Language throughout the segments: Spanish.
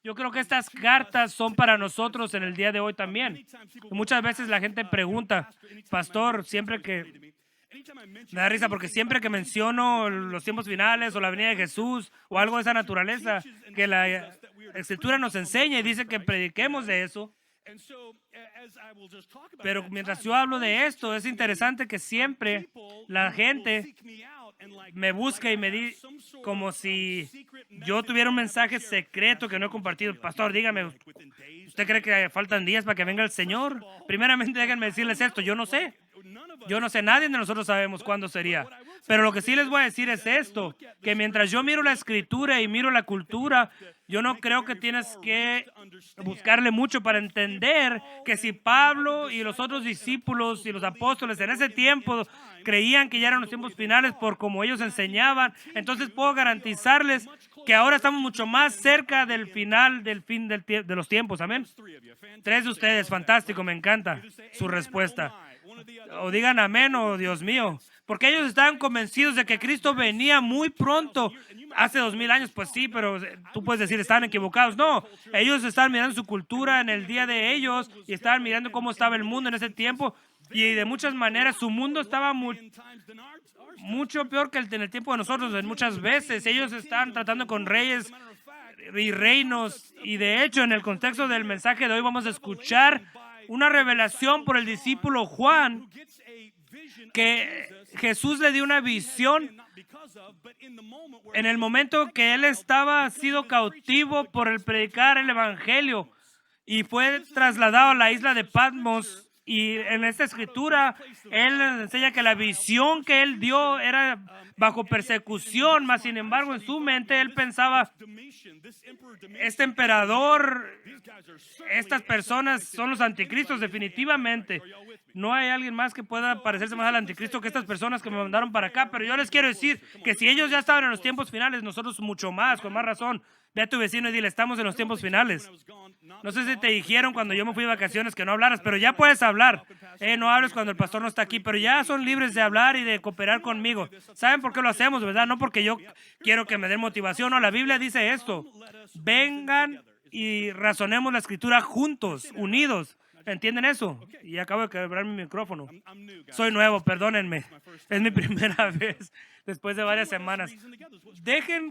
Yo creo que estas cartas son para nosotros en el día de hoy también. Muchas veces la gente pregunta, pastor, siempre que me da risa porque siempre que menciono los tiempos finales o la venida de Jesús o algo de esa naturaleza, que la Escritura nos enseña y dice que prediquemos de eso. Pero mientras yo hablo de esto, es interesante que siempre la gente me busca y me dice como si yo tuviera un mensaje secreto que no he compartido. Pastor, dígame, ¿usted cree que faltan días para que venga el Señor? Primeramente, déjenme decirles esto, yo no sé. Yo no sé, nadie de nosotros sabemos cuándo sería. Pero lo que sí les voy a decir es esto, que mientras yo miro la Escritura y miro la cultura, yo no creo que tienes que buscarle mucho para entender que si Pablo y los otros discípulos y los apóstoles en ese tiempo creían que ya eran los tiempos finales por como ellos enseñaban, entonces puedo garantizarles que ahora estamos mucho más cerca del final, del fin de los tiempos. Amén. 3 de ustedes, fantástico, me encanta su respuesta. O digan amén o Dios mío. Porque ellos estaban convencidos de que Cristo venía muy pronto. Hace 2000 años, pues sí, pero tú puedes decir, estaban equivocados. No, ellos estaban mirando su cultura en el día de ellos y estaban mirando cómo estaba el mundo en ese tiempo. Y de muchas maneras su mundo estaba mucho peor que en el tiempo de nosotros. En muchas veces ellos estaban tratando con reyes y reinos. Y de hecho, en el contexto del mensaje de hoy vamos a escuchar una revelación por el discípulo Juan, que Jesús le dio una visión en el momento que él estaba sido cautivo por el predicar el evangelio y fue trasladado a la isla de Patmos. Y en esta escritura, él enseña que la visión que él dio era bajo persecución, mas sin embargo en su mente él pensaba, este emperador, estas personas son los anticristos definitivamente. No hay alguien más que pueda parecerse más al anticristo que estas personas que me mandaron para acá, pero yo les quiero decir que si ellos ya estaban en los tiempos finales, nosotros mucho más, con más razón. Ve a tu vecino y dile, estamos en los tiempos finales. No sé si te dijeron cuando yo me fui de vacaciones que no hablaras, pero ya puedes hablar. No hables cuando el pastor no está aquí, pero ya son libres de hablar y de cooperar conmigo. ¿Saben por qué lo hacemos, verdad? No porque yo quiero que me den motivación. No, la Biblia dice esto. Vengan y razonemos la escritura juntos, unidos. ¿Entienden eso? Y acabo de quebrar mi micrófono. Soy nuevo, perdónenme. Es mi primera vez después de varias semanas.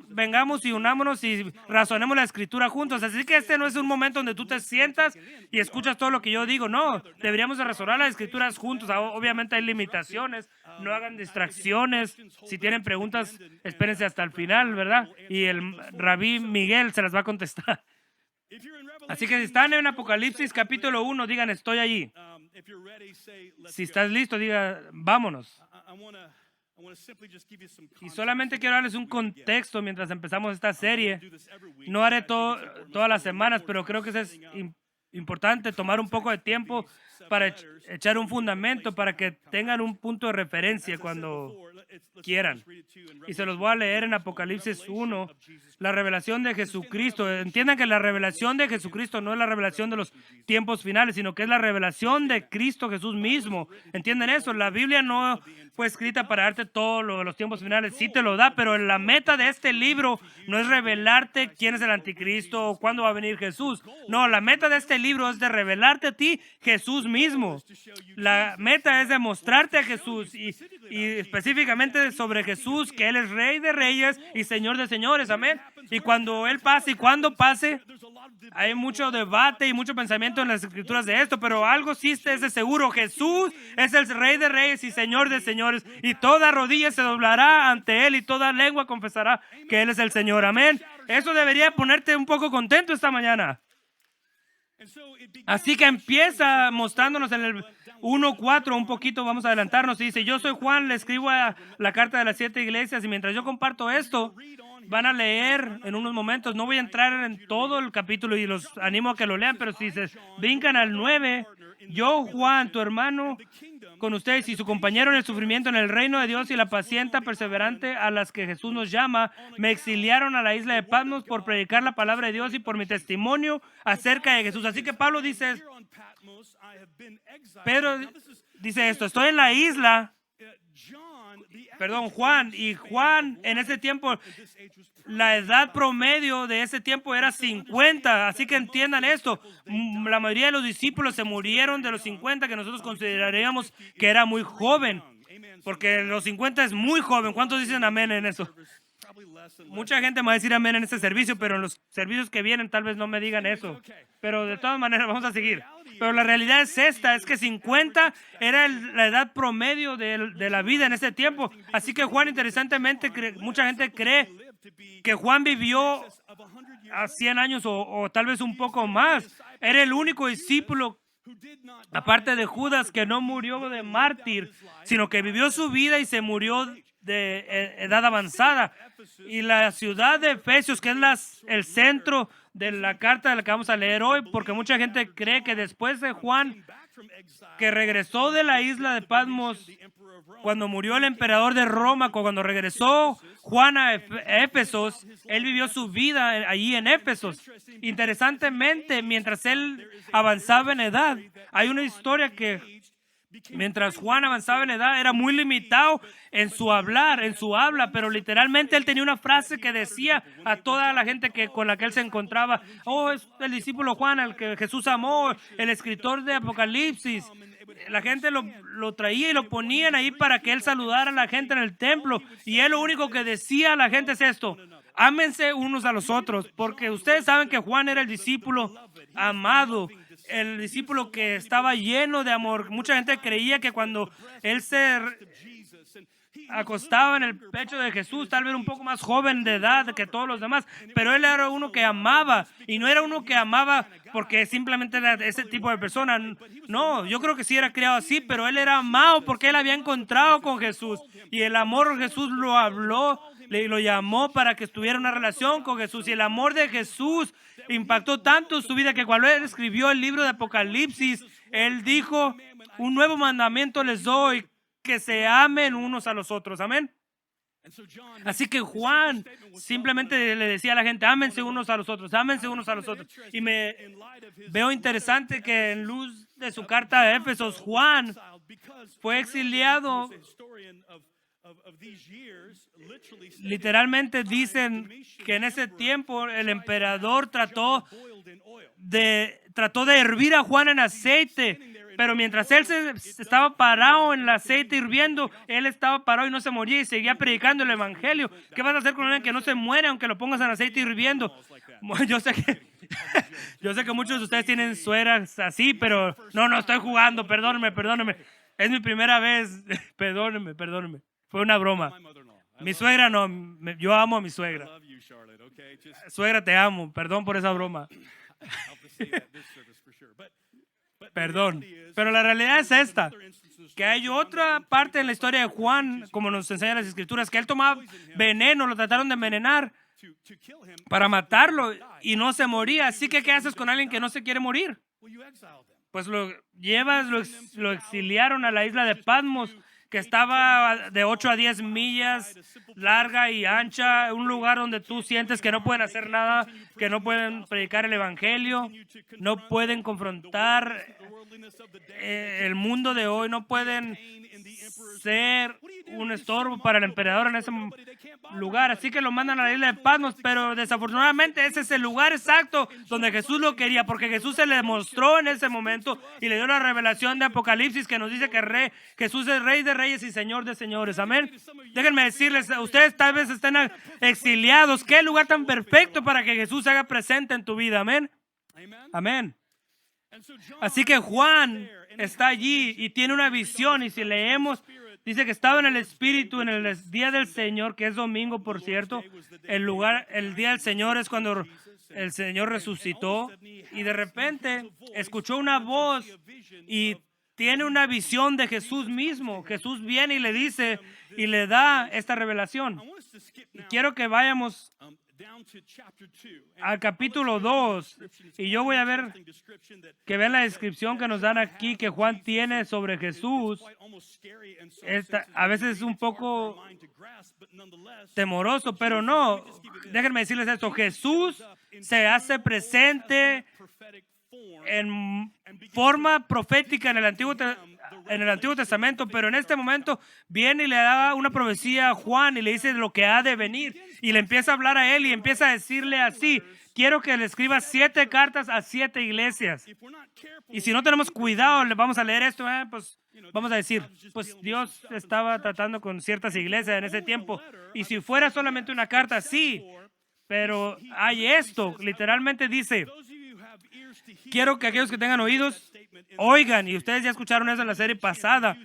Vengamos y unámonos y razonemos la escritura juntos. Así que este no es un momento donde tú te sientas y escuchas todo lo que yo digo. No, deberíamos de razonar las escrituras juntos. Obviamente hay limitaciones. No hagan distracciones. Si tienen preguntas, espérense hasta el final, ¿verdad? Y el rabí Miguel se las va a contestar. Así que si están en Apocalipsis capítulo 1, digan, estoy allí. Si estás listo, diga, vámonos. Y solamente quiero darles un contexto mientras empezamos esta serie. No haré todas las semanas, pero creo que es importante tomar un poco de tiempo para echar un fundamento, para que tengan un punto de referencia cuando quieran. Y se los voy a leer en Apocalipsis 1, la revelación de Jesucristo. Entiendan que la revelación de Jesucristo no es la revelación de los tiempos finales, sino que es la revelación de Cristo Jesús mismo. ¿Entienden eso? La Biblia no fue escrita para darte todo lo de los tiempos finales. Sí te lo da, pero la meta de este libro no es revelarte quién es el anticristo o cuándo va a venir Jesús. No, la meta de este libro es de revelarte a ti Jesús mismo. La meta es de mostrarte a Jesús y específicamente sobre Jesús, que Él es Rey de Reyes y Señor de Señores. Amén. Y cuando Él pase y cuando pase, hay mucho debate y mucho pensamiento en las escrituras de esto, pero algo sí es de seguro. Jesús es el Rey de Reyes y Señor de Señores, y toda rodilla se doblará ante Él y toda lengua confesará que Él es el Señor. Amén. Eso debería ponerte un poco contento esta mañana. Así que empieza mostrándonos en el 1:4, un poquito, vamos a adelantarnos, y dice, yo soy Juan, le escribo a la carta de las 7 iglesias, y mientras yo comparto esto, van a leer en unos momentos, no voy a entrar en todo el capítulo y los animo a que lo lean, pero si se brincan al 9, yo, Juan, tu hermano, con ustedes y su compañero en el sufrimiento en el reino de Dios y la paciencia perseverante a las que Jesús nos llama, me exiliaron a la isla de Patmos por predicar la palabra de Dios y por mi testimonio acerca de Jesús. Así que Pablo dice, Pedro dice esto, estoy en la isla Perdón, Juan. Y Juan en ese tiempo, la edad promedio de ese tiempo era 50. Así que entiendan esto. La mayoría de los discípulos se murieron de los 50, que nosotros consideraríamos que era muy joven. Porque los 50 es muy joven. ¿Cuántos dicen amén en eso? Mucha gente me va a decir amén en este servicio, pero en los servicios que vienen tal vez no me digan eso. Pero de todas maneras vamos a seguir. Pero la realidad es esta, es que 50 era la edad promedio de la vida en ese tiempo. Así que Juan, interesantemente, mucha gente cree que Juan vivió a 100 años o tal vez un poco más. Era el único discípulo, aparte de Judas, que no murió de mártir, sino que vivió su vida y se murió de edad avanzada. Y la ciudad de Efesios, que es el centro de la carta de la que vamos a leer hoy, porque mucha gente cree que después de Juan, que regresó de la isla de Patmos, cuando murió el emperador de Roma, cuando regresó Juan a Éfesos, él vivió su vida allí en Éfesos. Interesantemente, mientras él avanzaba en edad, hay una historia que mientras Juan avanzaba en edad, era muy limitado en su hablar, en su habla, pero literalmente él tenía una frase que decía a toda la gente con la que él se encontraba: oh, es el discípulo Juan al que Jesús amó, el escritor de Apocalipsis. La gente lo traía y lo ponían ahí para que él saludara a la gente en el templo. Y él lo único que decía a la gente es esto: ámense unos a los otros, porque ustedes saben que Juan era el discípulo amado, el discípulo que estaba lleno de amor. Mucha gente creía que cuando él se acostaba en el pecho de Jesús, tal vez un poco más joven de edad que todos los demás, pero él era uno que amaba, y no era uno que amaba porque simplemente era ese tipo de persona. No, yo creo que sí era criado así, pero él era amado porque él había encontrado con Jesús, y el amor de Jesús lo habló, lo llamó para que tuviera una relación con Jesús, y el amor de Jesús impactó tanto su vida que cuando él escribió el libro de Apocalipsis, él dijo: un nuevo mandamiento les doy, que se amen unos a los otros. Amén. Así que Juan simplemente le decía a la gente: ámense unos a los otros, ámense unos a los otros. Y me veo interesante que en luz de su carta a Éfesos, Juan fue exiliado. Literalmente dicen que en ese tiempo el emperador trató de hervir a Juan en aceite, pero mientras él estaba parado en el aceite hirviendo, él estaba parado y no se moría y seguía predicando el evangelio. ¿Qué vas a hacer con alguien que no se muere aunque lo pongas en aceite hirviendo? Yo sé que muchos de ustedes tienen suegras así, pero no estoy jugando, perdónenme. Es mi primera vez, perdónenme. Fue una broma. Mi suegra no, yo amo a mi suegra. Suegra, te amo, perdón por esa broma. Perdón, pero la realidad es esta, que hay otra parte en la historia de Juan, como nos enseñan las escrituras, que él tomaba veneno, lo trataron de envenenar para matarlo y no se moría. Así que, ¿qué haces con alguien que no se quiere morir? Pues lo llevas, lo exiliaron a la isla de Patmos, que estaba de 8 a 10 millas larga y ancha, un lugar donde tú sientes que no pueden hacer nada, que no pueden predicar el evangelio, no pueden confrontar el mundo de hoy, no pueden ser un estorbo para el emperador en ese lugar. Así que lo mandan a la isla de Patmos, pero desafortunadamente ese es el lugar exacto donde Jesús lo quería, porque Jesús se le mostró en ese momento y le dio la revelación de Apocalipsis que nos dice que Jesús es Rey de Reyes y Señor de Señores. Amén. Déjenme decirles, ustedes tal vez estén exiliados. ¿Qué lugar tan perfecto para que Jesús se haga presente en tu vida? Amén. Amén. Así que Juan está allí y tiene una visión, y si leemos, dice que estaba en el Espíritu en el día del Señor, que es domingo, por cierto. El día del Señor es cuando el Señor resucitó, y de repente escuchó una voz y tiene una visión de Jesús mismo. Jesús viene y le dice y le da esta revelación. Y quiero que vayamos al capítulo 2, y yo voy a ver que vean la descripción que nos dan aquí que Juan tiene sobre Jesús. A veces es un poco temoroso, pero no, déjenme decirles esto: Jesús se hace presente en forma profética en el Antiguo Testamento, pero en este momento viene y le da una profecía a Juan y le dice lo que ha de venir y le empieza a hablar a él y empieza a decirle así: quiero que le escribas 7 cartas a 7 iglesias. Y si no tenemos cuidado, le vamos a leer esto, pues vamos a decir, pues Dios estaba tratando con ciertas iglesias en ese tiempo. Y si fuera solamente una carta, sí, pero hay esto, literalmente dice: quiero que aquellos que tengan oídos oigan. Y ustedes ya escucharon eso en la serie pasada.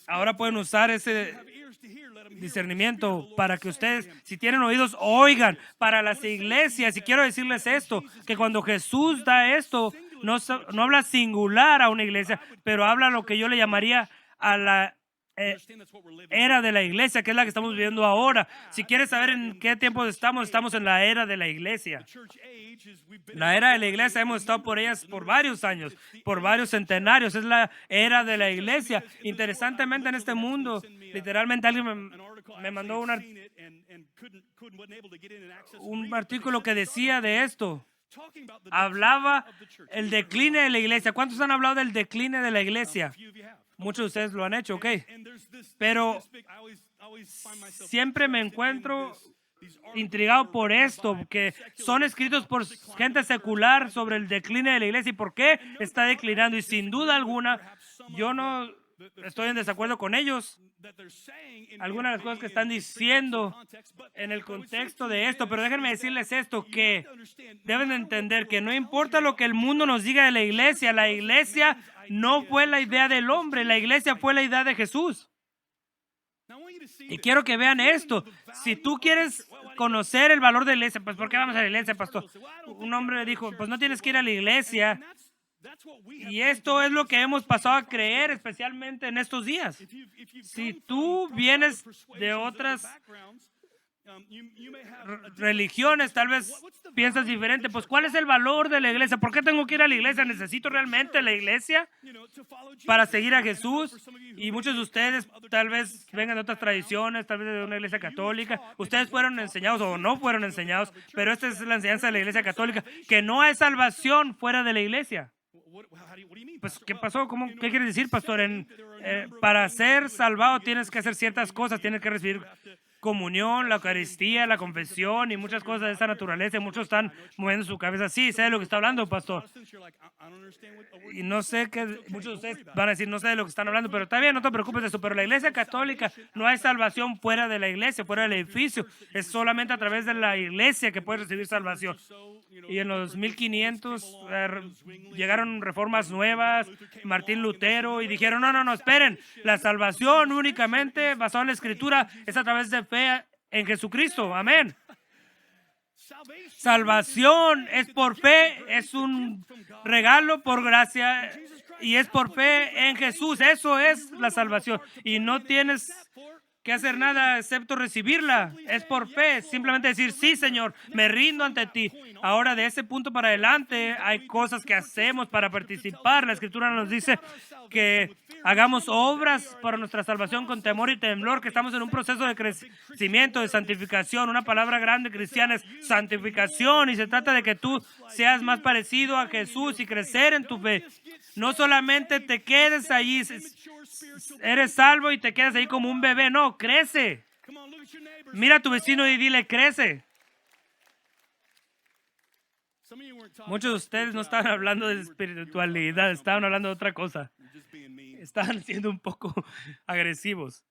Ahora pueden usar ese discernimiento para que ustedes, si tienen oídos, oigan. Para las iglesias, y quiero decirles esto, que cuando Jesús da esto, no habla singular a una iglesia, pero habla lo que yo le llamaría a la era de la iglesia, que es la que estamos viviendo ahora. Si quieres saber en qué tiempo estamos en la era de la iglesia. La era de la iglesia hemos estado por ellas por varios años, por varios centenarios. Es la era de la iglesia. Interesantemente, en este mundo, literalmente alguien me mandó un artículo que decía de esto. Hablaba el decline de la iglesia. ¿Cuántos han hablado del decline de la iglesia? Muchos de ustedes lo han hecho, ok. Pero siempre me encuentro intrigado por esto, que son escritos por gente secular sobre el decline de la iglesia y por qué está declinando. Y sin duda alguna, yo no estoy en desacuerdo con ellos. Algunas de las cosas que están diciendo en el contexto de esto, pero déjenme decirles esto, que deben de entender que no importa lo que el mundo nos diga de la iglesia no fue la idea del hombre, la iglesia fue la idea de Jesús. Y quiero que vean esto. Si tú quieres conocer el valor de la iglesia, pues ¿por qué vamos a la iglesia, pastor? Un hombre dijo, pues no tienes que ir a la iglesia. Y esto es lo que hemos pasado a creer, especialmente en estos días. Si tú vienes de otras religiones, tal vez piensas diferente. Pues ¿cuál es el valor de la iglesia? ¿Por qué tengo que ir a la iglesia? ¿Necesito realmente la iglesia para seguir a Jesús? Y muchos de ustedes tal vez vengan de otras tradiciones, tal vez de una iglesia católica. Ustedes fueron enseñados o no fueron enseñados, pero esta es la enseñanza de la iglesia católica, que no hay salvación fuera de la iglesia. Pues, ¿qué pasó? ¿Qué quiere decir, pastor? Para ser salvado tienes que hacer ciertas cosas, tienes que recibir comunión, la Eucaristía, la confesión y muchas cosas de esta naturaleza. Muchos están moviendo su cabeza. Sí, sé de lo que está hablando, pastor. Y no sé qué, muchos de ustedes van a decir, no sé de lo que están hablando, pero está bien, no te preocupes de eso. Pero la iglesia católica, no hay salvación fuera de la iglesia, fuera del edificio. Es solamente a través de la iglesia que puedes recibir salvación. Y en los 1500 llegaron reformas nuevas, Martín Lutero, y dijeron, no, esperen, la salvación únicamente basada en la Escritura es a través de fe en Jesucristo. Amén. Salvación es por fe, es un regalo por gracia y es por fe en Jesús. Eso es la salvación. Y no tienes que hacer nada excepto recibirla. Es por fe. Simplemente decir, sí, Señor, me rindo ante ti. Ahora, de ese punto para adelante, hay cosas que hacemos para participar. La Escritura nos dice que hagamos obras para nuestra salvación con temor y temblor, que estamos en un proceso de crecimiento, de santificación. Una palabra grande cristiana es santificación, y se trata de que tú seas más parecido a Jesús y crecer en tu fe. No solamente te quedes allí, eres salvo y te quedas ahí como un bebé. No, crece. Mira a tu vecino y dile, crece. Muchos de ustedes no estaban hablando de espiritualidad, estaban hablando de otra cosa. Estaban siendo un poco agresivos.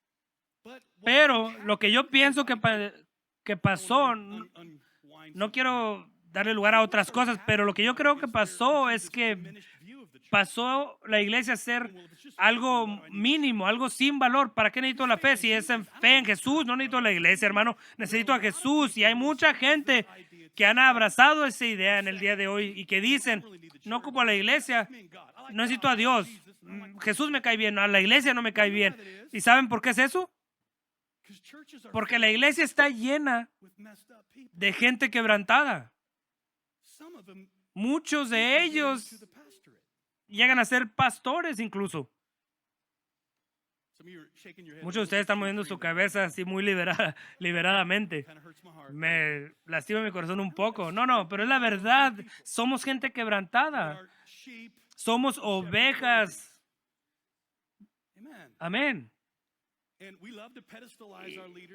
Pero lo que yo pienso que pasó, no quiero darle lugar a otras cosas, pero lo que yo creo que pasó es que pasó la iglesia a ser algo mínimo, algo sin valor. ¿Para qué necesito la fe? Si es en fe en Jesús, no necesito la iglesia, hermano. Necesito a Jesús. Y hay mucha gente que han abrazado esa idea en el día de hoy y que dicen, no ocupo a la iglesia, no necesito a Dios. Jesús me cae bien, a la iglesia no me cae bien. ¿Y saben por qué es eso? Porque la iglesia está llena de gente quebrantada. Muchos de ellos llegan a ser pastores incluso. Muchos de ustedes están moviendo su cabeza así muy liberadamente. Me lastima mi corazón un poco. No, pero es la verdad. Somos gente quebrantada. Somos ovejas. Amén.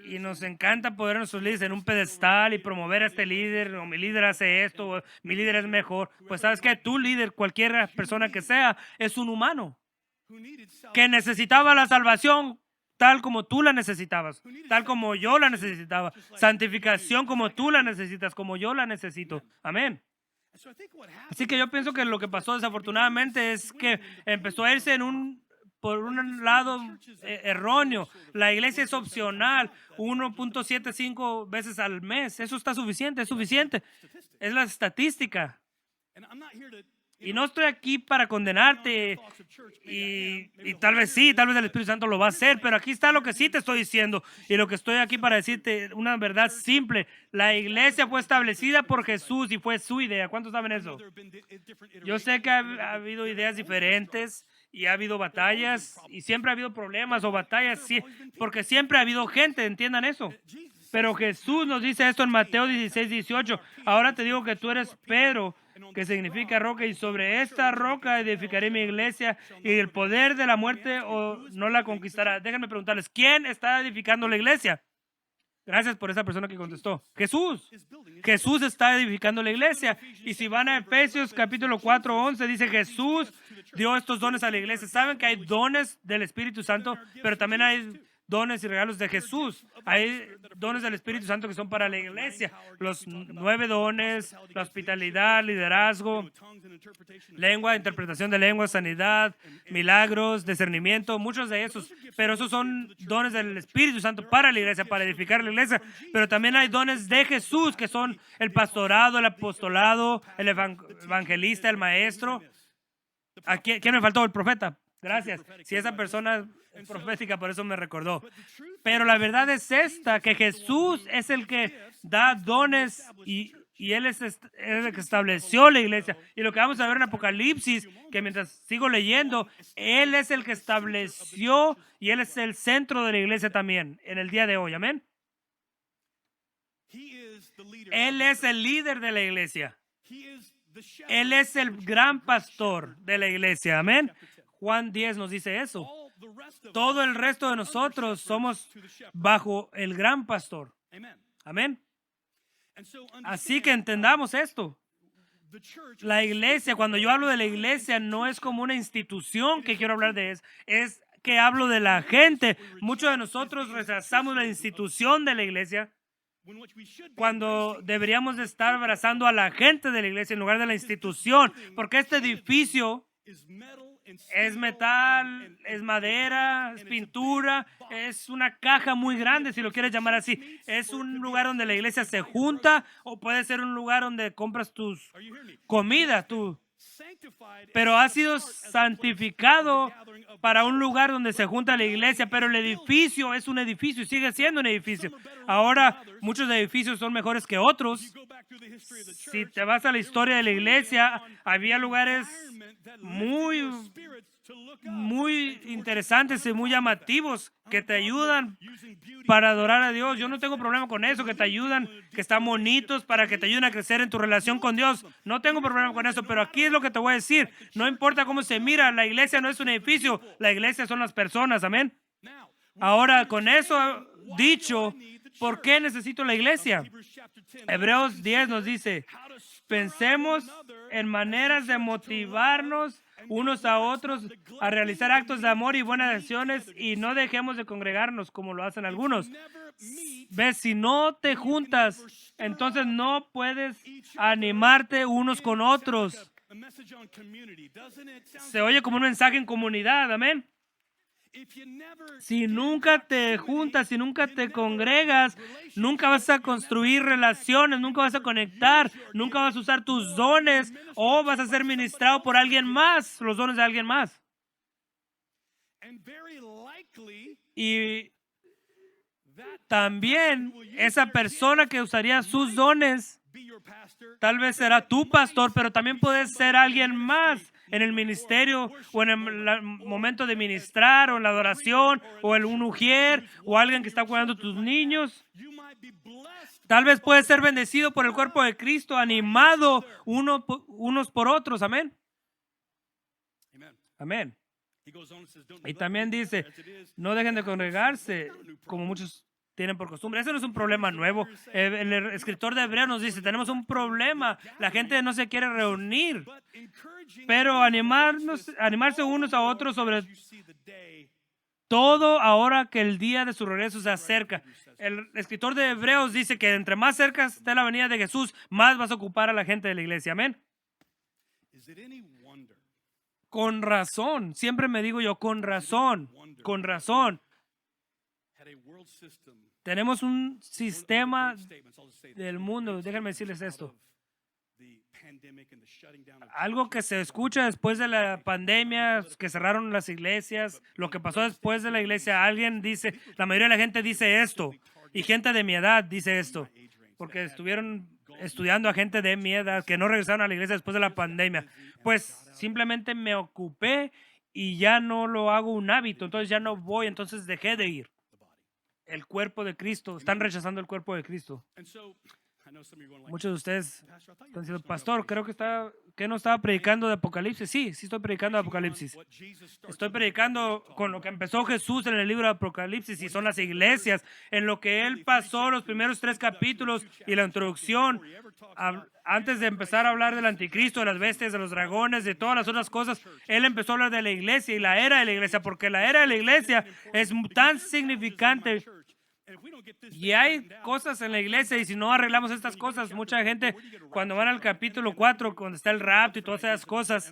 Y nos encanta poner a nuestros líderes en un pedestal y promover a este líder, o mi líder hace esto, o mi líder es mejor. Pues sabes que tu líder, cualquier persona que sea, es un humano que necesitaba la salvación tal como tú la necesitabas, tal como yo la necesitaba, santificación como tú la necesitas, como yo la necesito. Amén. Así que yo pienso que lo que pasó desafortunadamente es que empezó a irse por un lado erróneo. La iglesia es opcional, 1.75 veces al mes. Eso está suficiente, es suficiente. Es la estadística. Y no estoy aquí para condenarte y tal vez sí, tal vez el Espíritu Santo lo va a hacer, pero aquí está lo que sí te estoy diciendo y lo que estoy aquí para decirte, una verdad simple. La iglesia fue establecida por Jesús y fue su idea. ¿Cuántos saben eso? Yo sé que ha habido ideas diferentes y ha habido batallas y siempre ha habido problemas o batallas, sí, porque siempre ha habido gente, entiendan eso. Pero Jesús nos dice esto en Mateo 16:18. Ahora te digo que tú eres Pedro, que significa roca, y sobre esta roca edificaré mi iglesia, y el poder de la muerte no la conquistará. Déjenme preguntarles, ¿quién está edificando la iglesia? Gracias por esa persona que contestó. Jesús. Jesús está edificando la iglesia. Y si van a Efesios capítulo 4:11, dice Jesús dio estos dones a la iglesia. Saben que hay dones del Espíritu Santo, pero también hay dones y regalos de Jesús. Hay dones del Espíritu Santo que son para la iglesia. Los 9 dones, la hospitalidad, liderazgo, lengua, interpretación de lengua, sanidad, milagros, discernimiento, muchos de esos. Pero esos son dones del Espíritu Santo para la iglesia, para edificar la iglesia. Pero también hay dones de Jesús que son el pastorado, el apostolado, el evangelista, el maestro. ¿Quién me faltó? El profeta. Gracias. Si esa persona es profética, por eso me recordó. Pero la verdad es esta, que Jesús es el que da dones y Él es el que estableció la iglesia. Y lo que vamos a ver en Apocalipsis, que mientras sigo leyendo, Él es el que estableció y Él es el centro de la iglesia también en el día de hoy. Amén. Él es el líder de la iglesia. Él es el gran pastor de la iglesia. Amén. Juan 10 nos dice eso. Todo el resto de nosotros somos bajo el gran pastor. Amén. Así que entendamos esto. La iglesia, cuando yo hablo de la iglesia, no es como una institución que quiero hablar de eso. Es que hablo de la gente. Muchos de nosotros rechazamos la institución de la iglesia cuando deberíamos de estar abrazando a la gente de la iglesia en lugar de la institución. Porque este edificio es metal, es madera, es pintura, es una caja muy grande, si lo quieres llamar así. Es un lugar donde la iglesia se junta o puede ser un lugar donde compras tus comida, pero ha sido santificado para un lugar donde se junta la iglesia, pero el edificio es un edificio y sigue siendo un edificio. Ahora, muchos edificios son mejores que otros. Si te vas a la historia de la iglesia, había lugares muy interesantes y muy llamativos que te ayudan para adorar a Dios. Yo no tengo problema con eso, que te ayudan, que están bonitos para que te ayuden a crecer en tu relación con Dios. No tengo problema con eso, pero aquí es lo que te voy a decir. No importa cómo se mira, la iglesia no es un edificio, la iglesia son las personas. Amén. Ahora, con eso dicho, ¿por qué necesito la iglesia? Hebreos 10 nos dice, pensemos en maneras de motivarnos unos a otros a realizar actos de amor y buenas acciones, y no dejemos de congregarnos como lo hacen algunos. ¿Ves? Si no te juntas, entonces no puedes animarte unos con otros. Se oye como un mensaje en comunidad, amén. Si nunca te juntas, si nunca te congregas, nunca vas a construir relaciones, nunca vas a conectar, nunca vas a usar tus dones o vas a ser ministrado por alguien más, los dones de alguien más. Y también esa persona que usaría sus dones tal vez será tu pastor, pero también puede ser alguien más en el ministerio o en el momento de ministrar o en la adoración o un ujier o alguien que está cuidando a tus niños. Tal vez puedes ser bendecido por el cuerpo de Cristo, animado unos por otros. Amén. Amén. Y también dice, no dejen de congregarse como muchos tienen por costumbre. Ese no es un problema nuevo. El escritor de Hebreos nos dice, tenemos un problema. La gente no se quiere reunir. Pero animarse unos a otros sobre todo ahora que el día de su regreso se acerca. El escritor de Hebreos dice que entre más cerca esté la venida de Jesús, más vas a ocupar a la gente de la iglesia. Amén. Con razón. Siempre me digo yo, con razón. Con razón. Tenemos un sistema del mundo. Déjenme decirles esto. Algo que se escucha después de la pandemia, que cerraron las iglesias, lo que pasó después de la iglesia, alguien dice, la mayoría de la gente dice esto, y gente de mi edad dice esto, porque estuvieron estudiando a gente de mi edad que no regresaron a la iglesia después de la pandemia. Pues simplemente me ocupé y ya no lo hago un hábito, entonces ya no voy, entonces dejé de ir. El cuerpo de Cristo, están rechazando el cuerpo de Cristo. Muchos de ustedes están diciendo, pastor, creo que no estaba predicando de Apocalipsis. Sí, estoy predicando de Apocalipsis. Estoy predicando con lo que empezó Jesús en el libro de Apocalipsis y son las iglesias, en lo que Él pasó los primeros 3 capítulos y la introducción, antes de empezar a hablar del anticristo, de las bestias, de los dragones, de todas las otras cosas. Él empezó a hablar de la iglesia y la era de la iglesia, porque la era de la iglesia es tan significante. Y hay cosas en la iglesia y si no arreglamos estas cosas, mucha gente cuando van al capítulo 4, cuando está el rapto y todas esas cosas,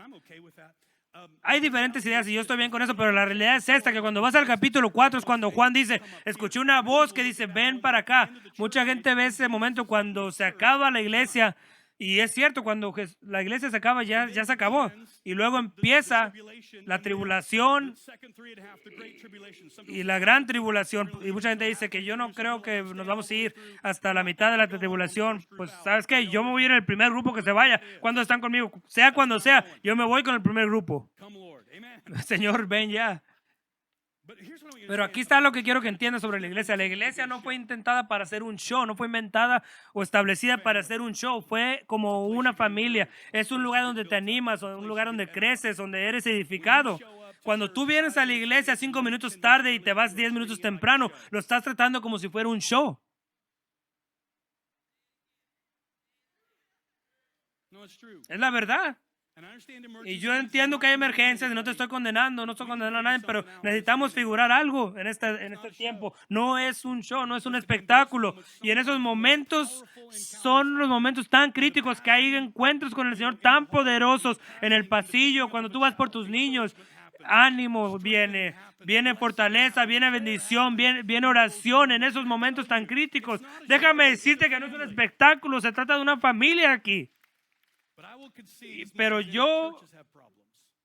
hay diferentes ideas y yo estoy bien con eso, pero la realidad es esta, que cuando vas al capítulo 4 es cuando Juan dice, escuché una voz que dice, ven para acá. Mucha gente ve ese momento cuando se acaba la iglesia. Y es cierto, cuando la iglesia se acaba, ya se acabó. Y luego empieza la tribulación y la gran tribulación. Y mucha gente dice que yo no creo que nos vamos a ir hasta la mitad de la tribulación. Pues, ¿sabes qué? Yo me voy a ir en el primer grupo que se vaya. ¿Cuándo están conmigo? Sea cuando sea, yo me voy con el primer grupo. Señor, ven ya. Pero aquí está lo que quiero que entiendas sobre la iglesia. La iglesia no fue intentada para hacer un show, no fue inventada o establecida para hacer un show. Fue como una familia. Es un lugar donde te animas, un lugar donde creces, donde eres edificado. Cuando tú vienes a la iglesia 5 minutos tarde y te vas 10 minutos temprano, lo estás tratando como si fuera un show. Es la verdad. Y yo entiendo que hay emergencias y no te estoy condenando, no estoy condenando a nadie, pero necesitamos figurar algo en este tiempo. No es un show, no es un espectáculo. Y en esos momentos son los momentos tan críticos que hay encuentros con el Señor tan poderosos en el pasillo, cuando tú vas por tus niños. Ánimo viene fortaleza, viene bendición, viene oración en esos momentos tan críticos. Déjame decirte que no es un espectáculo, se trata de una familia aquí. Pero yo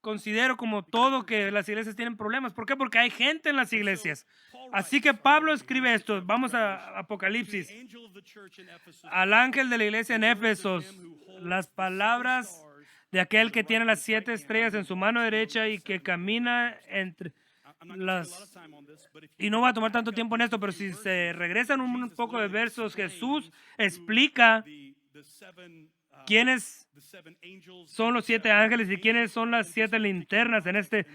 considero como todo que las iglesias tienen problemas. ¿Por qué? Porque hay gente en las iglesias. Así que Pablo escribe esto. Vamos a Apocalipsis. Al ángel de la iglesia en Éfesos, las palabras de aquel que tiene las 7 estrellas en su mano derecha y que camina entre las... Y no va a tomar tanto tiempo en esto, pero si se regresan un poco de versos, Jesús explica quiénes son los 7 ángeles y quiénes son las 7 linternas en este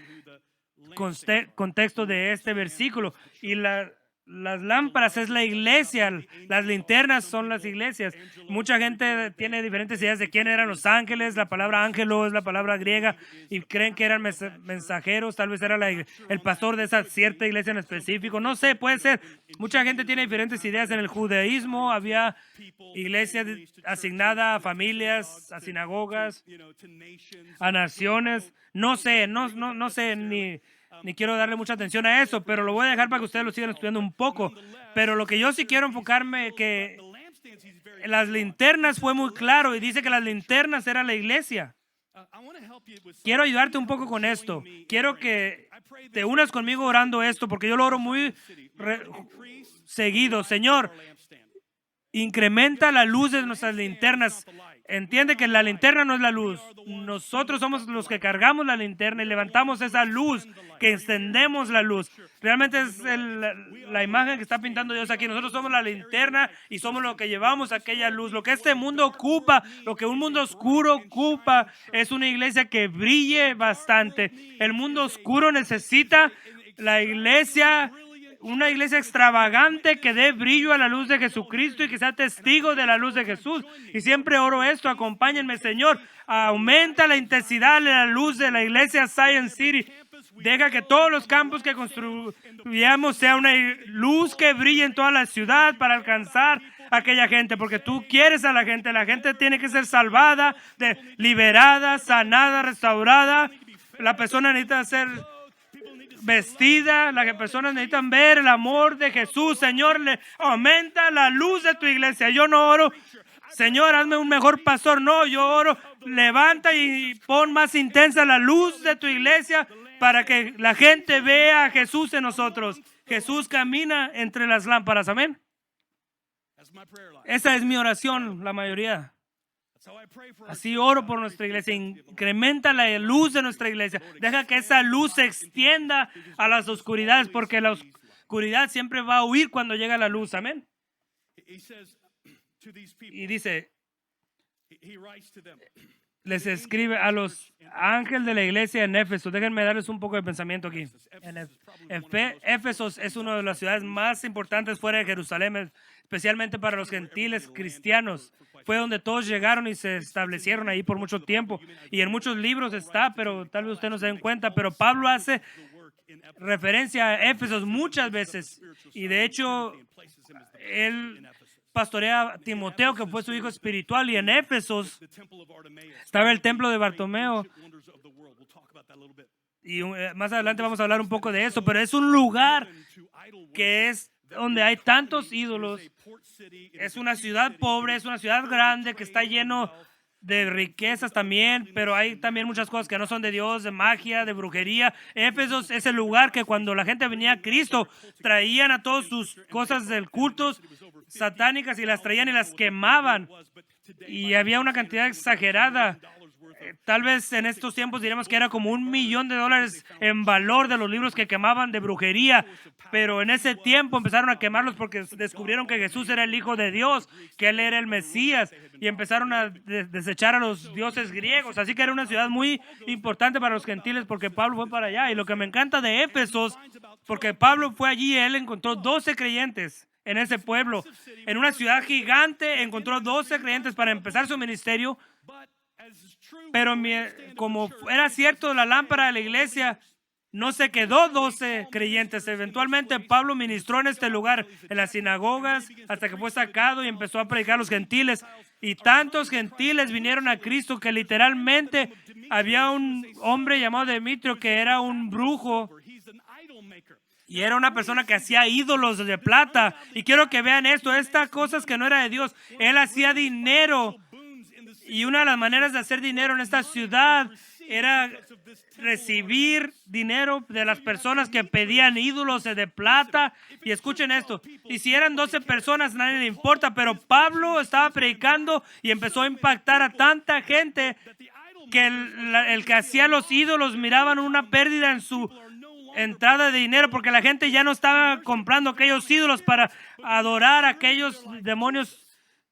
contexto de este versículo. Y las lámparas es la iglesia, las linternas son las iglesias. Mucha gente tiene diferentes ideas de quién eran los ángeles. La palabra ángelo es la palabra griega y creen que eran mensajeros. Tal vez era el pastor de esa cierta iglesia en específico. No sé, puede ser. Mucha gente tiene diferentes ideas. En el judaísmo había iglesias asignadas a familias, a sinagogas, a naciones. No sé, no sé ni quiero darle mucha atención a eso, pero lo voy a dejar para que ustedes lo sigan estudiando un poco. Pero lo que yo sí quiero enfocarme que las linternas fue muy claro y dice que las linternas era la iglesia. Quiero ayudarte un poco con esto. Quiero que te unas conmigo orando esto, porque yo lo oro muy seguido. Señor, incrementa la luz de nuestras linternas. entiende que la linterna no es la luz. Nosotros somos los que cargamos la linterna y levantamos esa luz, que extendemos la luz. Realmente es la imagen que está pintando Dios aquí. Nosotros somos la linterna y somos lo que llevamos aquella luz. Lo que este mundo ocupa, lo que un mundo oscuro ocupa, es una iglesia que brille bastante. El mundo oscuro necesita la iglesia, una iglesia extravagante que dé brillo a la luz de Jesucristo y que sea testigo de la luz de Jesús. Y siempre oro esto: acompáñenme, Señor, aumenta la intensidad de la luz de la iglesia Zion City. Deja que todos los campos que construyamos sea una luz que brille en toda la ciudad para alcanzar a aquella gente, porque tú quieres a la gente. La gente tiene que ser salvada, liberada, sanada, restaurada. La persona necesita ser vestida, las personas necesitan ver el amor de Jesús. Señor, aumenta la luz de tu iglesia. Yo no oro, Señor, hazme un mejor pastor. No, yo oro, levanta y pon más intensa la luz de tu iglesia para que la gente vea a Jesús en nosotros. Jesús camina entre las lámparas. Amén. Esa es mi oración, la mayoría. Así oro por nuestra iglesia. Incrementa la luz de nuestra iglesia. Deja que esa luz se extienda a las oscuridades, porque la oscuridad siempre va a huir cuando llega la luz. Amén. Y dice, les escribe a los ángeles de la iglesia en Éfeso. Déjenme darles un poco de pensamiento aquí. Éfeso es una de las ciudades más importantes fuera de Jerusalén, especialmente para los gentiles cristianos. Fue donde todos llegaron y se establecieron ahí por mucho tiempo. Y en muchos libros está, pero tal vez ustedes no se den cuenta, pero Pablo hace referencia a Éfeso muchas veces. Y de hecho, él pastorea a Timoteo, que fue su hijo espiritual, y en Éfeso estaba el templo de Bartimeo. Y más adelante vamos a hablar un poco de eso, pero es un lugar que es donde hay tantos ídolos. Es una ciudad pobre, es una ciudad grande que está lleno de riquezas también, pero hay también muchas cosas que no son de Dios, de magia, de brujería. Éfeso es el lugar que cuando la gente venía a Cristo, traían a todas sus cosas del culto satánicas y las traían y las quemaban. Y había una cantidad exagerada. Tal vez en estos tiempos diríamos que era como $1 millón en valor de los libros que quemaban de brujería, pero en ese tiempo empezaron a quemarlos porque descubrieron que Jesús era el Hijo de Dios, que Él era el Mesías, y empezaron a desechar a los dioses griegos. Así que era una ciudad muy importante para los gentiles porque Pablo fue para allá. Y lo que me encanta de Éfeso, porque Pablo fue allí, él encontró 12 creyentes en ese pueblo. En una ciudad gigante encontró 12 creyentes para empezar su ministerio. Pero como era cierto, la lámpara de la iglesia no se quedó 12 creyentes. Eventualmente Pablo ministró en este lugar, en las sinagogas, hasta que fue sacado y empezó a predicar a los gentiles. Y tantos gentiles vinieron a Cristo que literalmente había un hombre llamado Demetrio que era un brujo. Y era una persona que hacía ídolos de plata. Y quiero que vean esto, estas cosas que no era de Dios. Él hacía dinero. Y una de las maneras de hacer dinero en esta ciudad era recibir dinero de las personas que pedían ídolos de plata. Y escuchen esto, y si eran 12 personas, nadie le importa, pero Pablo estaba predicando y empezó a impactar a tanta gente que el que hacía los ídolos miraban una pérdida en su entrada de dinero, porque la gente ya no estaba comprando aquellos ídolos para adorar a aquellos demonios,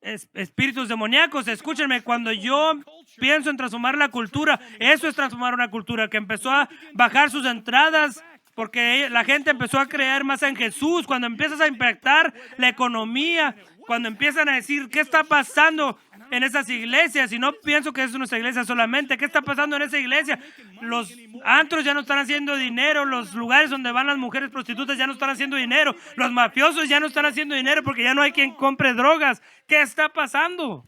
espíritus demoníacos. Escúchenme, cuando yo pienso en transformar la cultura, eso es transformar una cultura que empezó a bajar sus entradas porque la gente empezó a creer más en Jesús. Cuando empiezas a impactar la economía, cuando empiezan a decir qué está pasando en esas iglesias, y no pienso que es nuestra iglesia solamente, ¿qué está pasando en esa iglesia? Los antros ya no están haciendo dinero, los lugares donde van las mujeres prostitutas ya no están haciendo dinero, los mafiosos ya no están haciendo dinero porque ya no hay quien compre drogas. ¿Qué está pasando?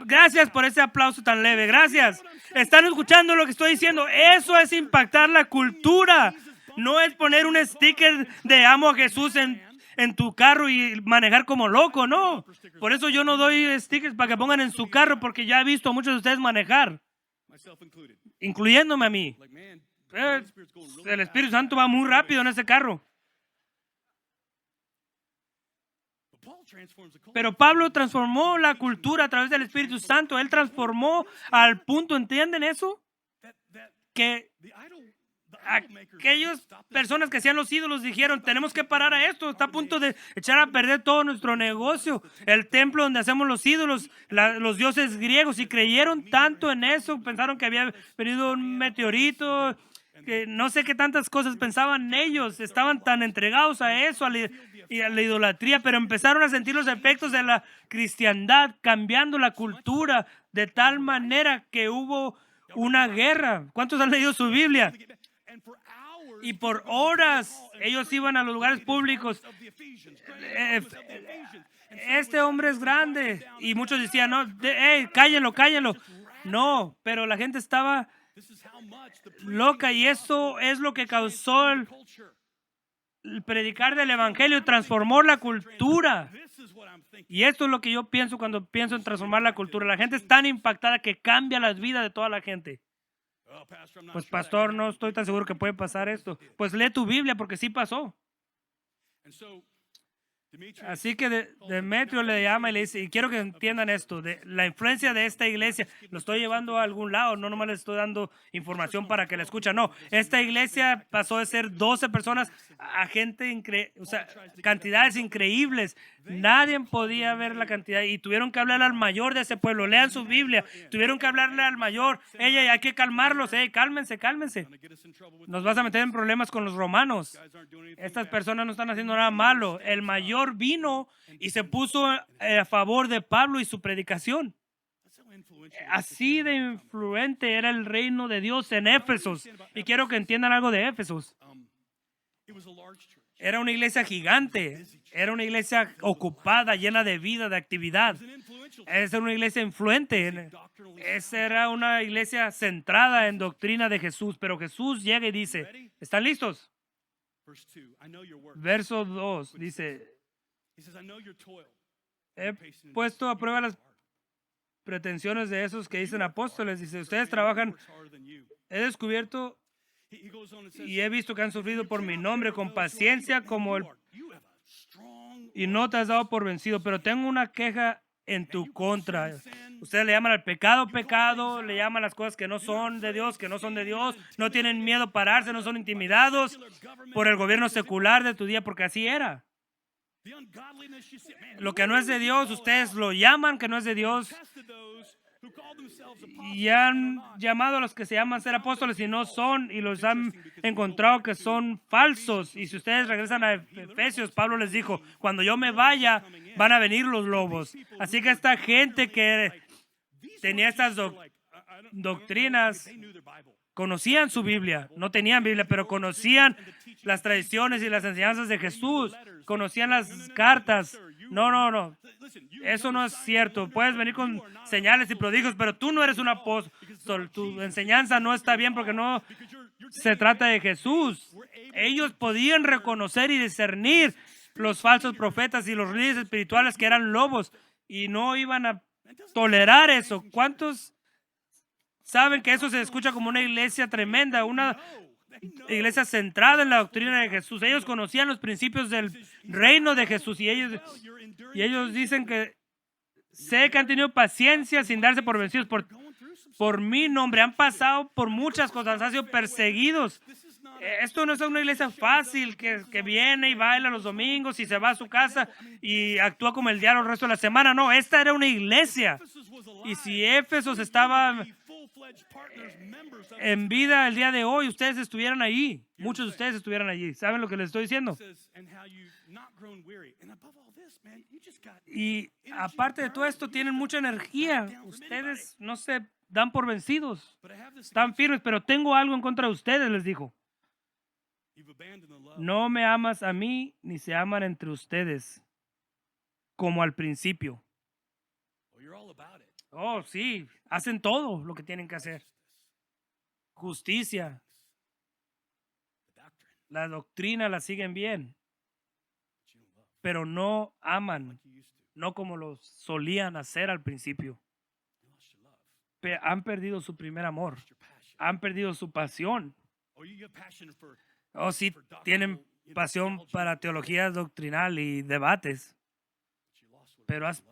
Gracias por ese aplauso tan leve, gracias. ¿Están escuchando lo que estoy diciendo? Eso es impactar la cultura. No es poner un sticker de amo a Jesús en tu carro y manejar como loco, no. Por eso yo no doy stickers para que pongan en su carro, porque ya he visto a muchos de ustedes manejar, incluyéndome a mí. El Espíritu Santo va muy rápido en ese carro. Pero Pablo transformó la cultura a través del Espíritu Santo. Él transformó al punto, ¿entienden eso? Que aquellas personas que hacían los ídolos dijeron, tenemos que parar a esto, está a punto de echar a perder todo nuestro negocio, el templo donde hacemos los ídolos, los dioses griegos, y creyeron tanto en eso, pensaron que había venido un meteorito, que no sé qué tantas cosas pensaban ellos, estaban tan entregados a eso, a la idolatría, pero empezaron a sentir los efectos de la cristiandad, cambiando la cultura de tal manera que hubo una guerra. ¿Cuántos han leído su Biblia? Y por horas ellos iban a los lugares públicos. Este hombre es grande. Y muchos decían, no, cállenlo, cállenlo. No, pero la gente estaba loca, y eso es lo que causó el predicar del evangelio, transformó la cultura. Y esto es lo que yo pienso cuando pienso en transformar la cultura. La gente es tan impactada que cambia las vidas de toda la gente. Pues pastor, no estoy tan seguro que puede pasar esto. Pues lee tu Biblia, porque sí pasó. Así que Demetrio le llama y le dice, y quiero que entiendan esto, de la influencia de esta iglesia, lo estoy llevando a algún lado, no nomás les estoy dando información para que la escuchen, no, esta iglesia pasó de ser 12 personas a gente, cantidades increíbles, nadie podía ver la cantidad, y tuvieron que hablarle al mayor de ese pueblo, lean su Biblia, tuvieron que hablarle al mayor, hay que calmarlos, cálmense, cálmense, nos vas a meter en problemas con los romanos, estas personas no están haciendo nada malo. El mayor vino y se puso a favor de Pablo y su predicación. Así de influente era el reino de Dios en Éfesos. Y quiero que entiendan algo de Éfesos. Era una iglesia gigante. Era una iglesia ocupada, llena de vida, de actividad. Esa era una iglesia influente. Esa era una iglesia centrada en doctrina de Jesús. Pero Jesús llega y dice, ¿están listos? Verso 2 dice, he puesto a prueba las pretensiones de esos que dicen apóstoles. Dice, ustedes trabajan, he descubierto y he visto que han sufrido por mi nombre con paciencia y no te has dado por vencido, pero tengo una queja en tu contra. Ustedes le llaman al pecado, pecado, le llaman las cosas que no son de Dios, que no son de Dios, no tienen miedo a pararse, no son intimidados por el gobierno secular de tu día, porque así era. Lo que no es de Dios, ustedes lo llaman que no es de Dios, y han llamado a los que se llaman ser apóstoles y no son, y los han encontrado que son falsos. Y si ustedes regresan a Efesios, Pablo les dijo, cuando yo me vaya, van a venir los lobos. Así que esta gente que tenía estas doctrinas, conocían su Biblia, no tenían Biblia, pero conocían las tradiciones y las enseñanzas de Jesús, conocían las cartas. No, eso no es cierto. Puedes venir con señales y prodigios, pero tú no eres un apóstol. Tu enseñanza no está bien porque no se trata de Jesús. Ellos podían reconocer y discernir los falsos profetas y los líderes espirituales que eran lobos, y no iban a tolerar eso. ¿Cuántos saben que eso se escucha como una iglesia tremenda, una iglesia centrada en la doctrina de Jesús? Ellos conocían los principios del reino de Jesús, y ellos dicen que sé que han tenido paciencia sin darse por vencidos por mi nombre. Han pasado por muchas cosas, han sido perseguidos. Esto no es una iglesia fácil que viene y baila los domingos y se va a su casa y actúa como el diablo el resto de la semana. No, esta era una iglesia. Y si Éfesos estaba en vida el día de hoy, ustedes estuvieran allí. Muchos de ustedes estuvieran allí. ¿Saben lo que les estoy diciendo? Y aparte de todo esto, tienen mucha energía. Ustedes no se dan por vencidos. Están firmes, pero tengo algo en contra de ustedes, les dijo. No me amas a mí, ni se aman entre ustedes como al principio. Oh, sí, hacen todo lo que tienen que hacer. Justicia. La doctrina la siguen bien, pero no aman, no como lo solían hacer al principio. Han perdido su primer amor, han perdido su pasión. Sí, tienen pasión para teología doctrinal y debates, pero has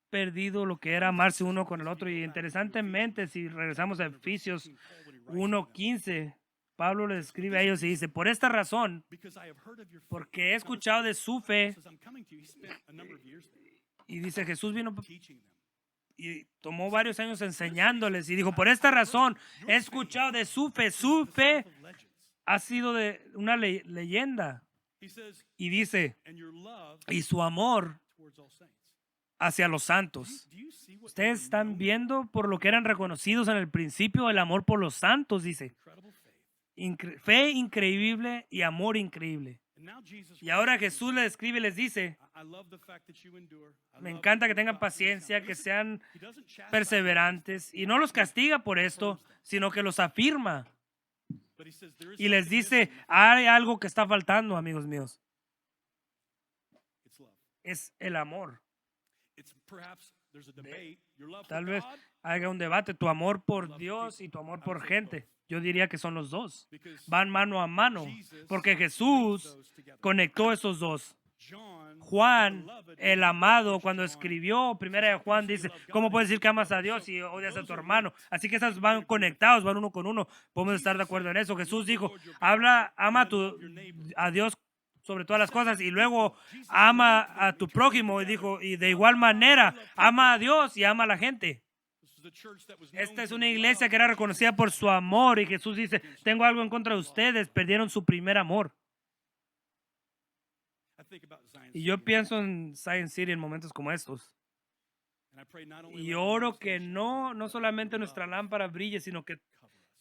perdido lo que era amarse uno con el otro. Y interesantemente, si regresamos a Efesios 1:15, Pablo les escribe a ellos y dice, por esta razón, porque he escuchado de su fe, y dice, Jesús vino y tomó varios años enseñándoles y dijo, por esta razón he escuchado de su fe ha sido de una leyenda. Y dice, y su amor hacia los santos. Ustedes están viendo por lo que eran reconocidos en el principio, el amor por los santos, dice. Fe increíble y amor increíble. Y ahora Jesús les escribe y les dice, me encanta que tengan paciencia, que sean perseverantes, y no los castiga por esto, sino que los afirma. Y les dice, hay algo que está faltando, amigos míos. Es el amor. Tal vez haya un debate, tu amor por Dios y tu amor por gente. Yo diría que son los dos. Van mano a mano, porque Jesús conectó esos dos. Juan, el amado, cuando escribió Primera de Juan, dice, ¿cómo puedes decir que amas a Dios y odias a tu hermano? Así que esas van conectados, van uno con uno. Podemos estar de acuerdo en eso. Jesús dijo, ama a Dios sobre todas las cosas y luego ama a tu prójimo, y dijo, y de igual manera ama a Dios y ama a la gente. Esta es una iglesia que era reconocida por su amor, y Jesús dice, tengo algo en contra de ustedes, perdieron su primer amor. Y yo pienso en Zion City en momentos como estos. Y oro que no solamente nuestra lámpara brille, sino que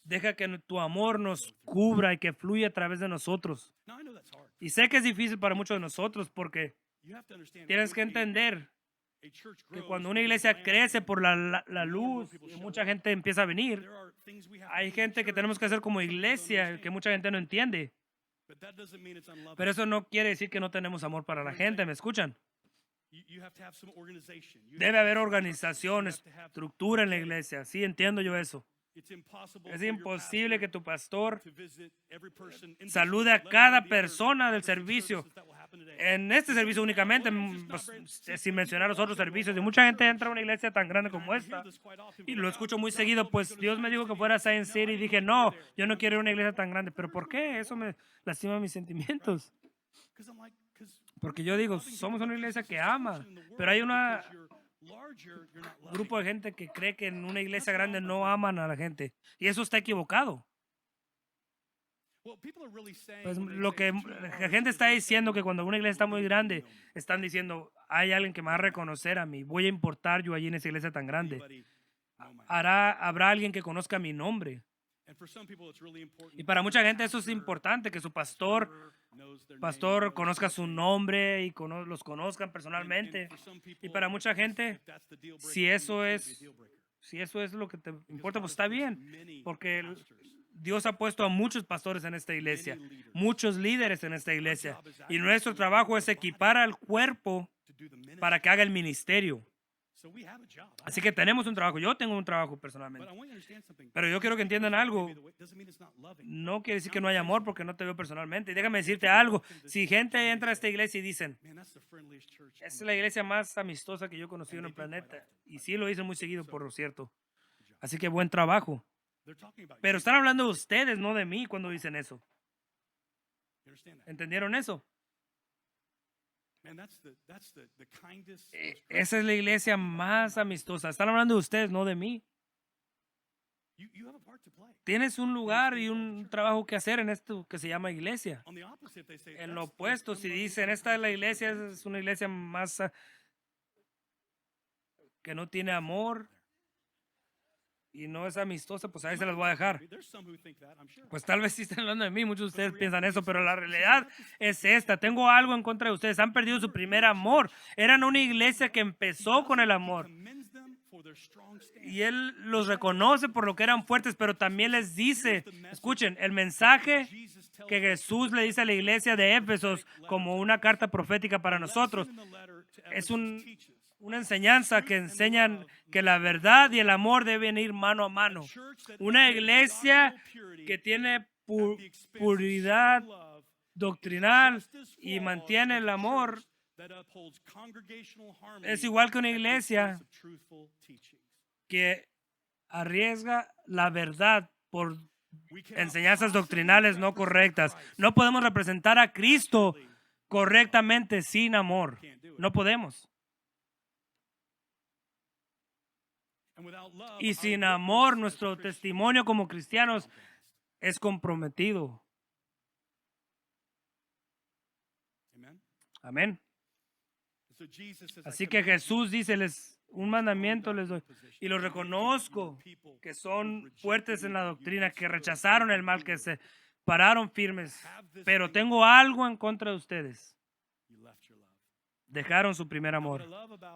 deja que tu amor nos cubra y que fluya a través de nosotros. Y sé que es difícil para muchos de nosotros, porque tienes que entender que cuando una iglesia crece por la luz y mucha gente empieza a venir, hay gente que tenemos que hacer como iglesia que mucha gente no entiende. Pero eso no quiere decir que no tenemos amor para la gente, ¿me escuchan? Debe haber organización, estructura en la iglesia. Sí, entiendo yo eso. Es imposible que tu pastor salude a cada persona del servicio. En este servicio únicamente, pues, sin mencionar los otros servicios. Y mucha gente entra a una iglesia tan grande como esta. Y lo escucho muy seguido, pues Dios me dijo que fuera a Zion City y dije, no, yo no quiero una iglesia tan grande. ¿Pero por qué? Eso me lastima mis sentimientos. Porque yo digo, somos una iglesia que ama, pero hay un grupo de gente que cree que en una iglesia grande no aman a la gente. Y eso está equivocado. Pues lo que la gente está diciendo, que cuando una iglesia está muy grande, están diciendo, hay alguien que me va a reconocer a mí, voy a importar yo allí en esa iglesia tan grande. Habrá alguien que conozca mi nombre. Y para mucha gente eso es importante, que su pastor conozca su nombre y los conozcan personalmente. Y para mucha gente, si eso es lo que te importa, pues está bien, porque Dios ha puesto a muchos pastores en esta iglesia, muchos líderes en esta iglesia, y nuestro trabajo es equipar al cuerpo para que haga el ministerio. Así que tenemos un trabajo. Yo tengo un trabajo personalmente. Pero yo quiero que entiendan algo. No quiere decir que no hay amor porque no te veo personalmente. Y déjame decirte algo. Si gente entra a esta iglesia y dicen, es la iglesia más amistosa que yo he conocido en el planeta. Y sí lo dicen muy seguido, por cierto. Así que buen trabajo. Pero están hablando de ustedes, no de mí, cuando dicen eso. ¿Entendieron eso? Esa es la iglesia más amistosa. Están hablando de ustedes, no de mí. Tienes un lugar y un trabajo que hacer en esto que se llama iglesia. En lo opuesto, si dicen, esta es la iglesia, es una iglesia más que no tiene amor y no es amistosa, pues ahí se las voy a dejar. Pues tal vez sí estén hablando de mí, muchos de ustedes piensan eso, pero la realidad es esta. Tengo algo en contra de ustedes. Han perdido su primer amor. Eran una iglesia que empezó con el amor. Y Él los reconoce por lo que eran fuertes, pero también les dice, escuchen, el mensaje que Jesús le dice a la iglesia de Éfesos como una carta profética para nosotros, es una enseñanza que enseñan que la verdad y el amor deben ir mano a mano. Una iglesia que tiene puridad doctrinal y mantiene el amor Es igual que una iglesia que arriesga la verdad por enseñanzas doctrinales no correctas. No podemos representar a Cristo correctamente sin amor. No podemos. Y sin amor, nuestro testimonio como cristianos es comprometido. Amén. Así que Jesús dice, un mandamiento les doy. Y los reconozco que son fuertes en la doctrina, que rechazaron el mal, que se pararon firmes. Pero tengo algo en contra de ustedes. Dejaron su primer amor.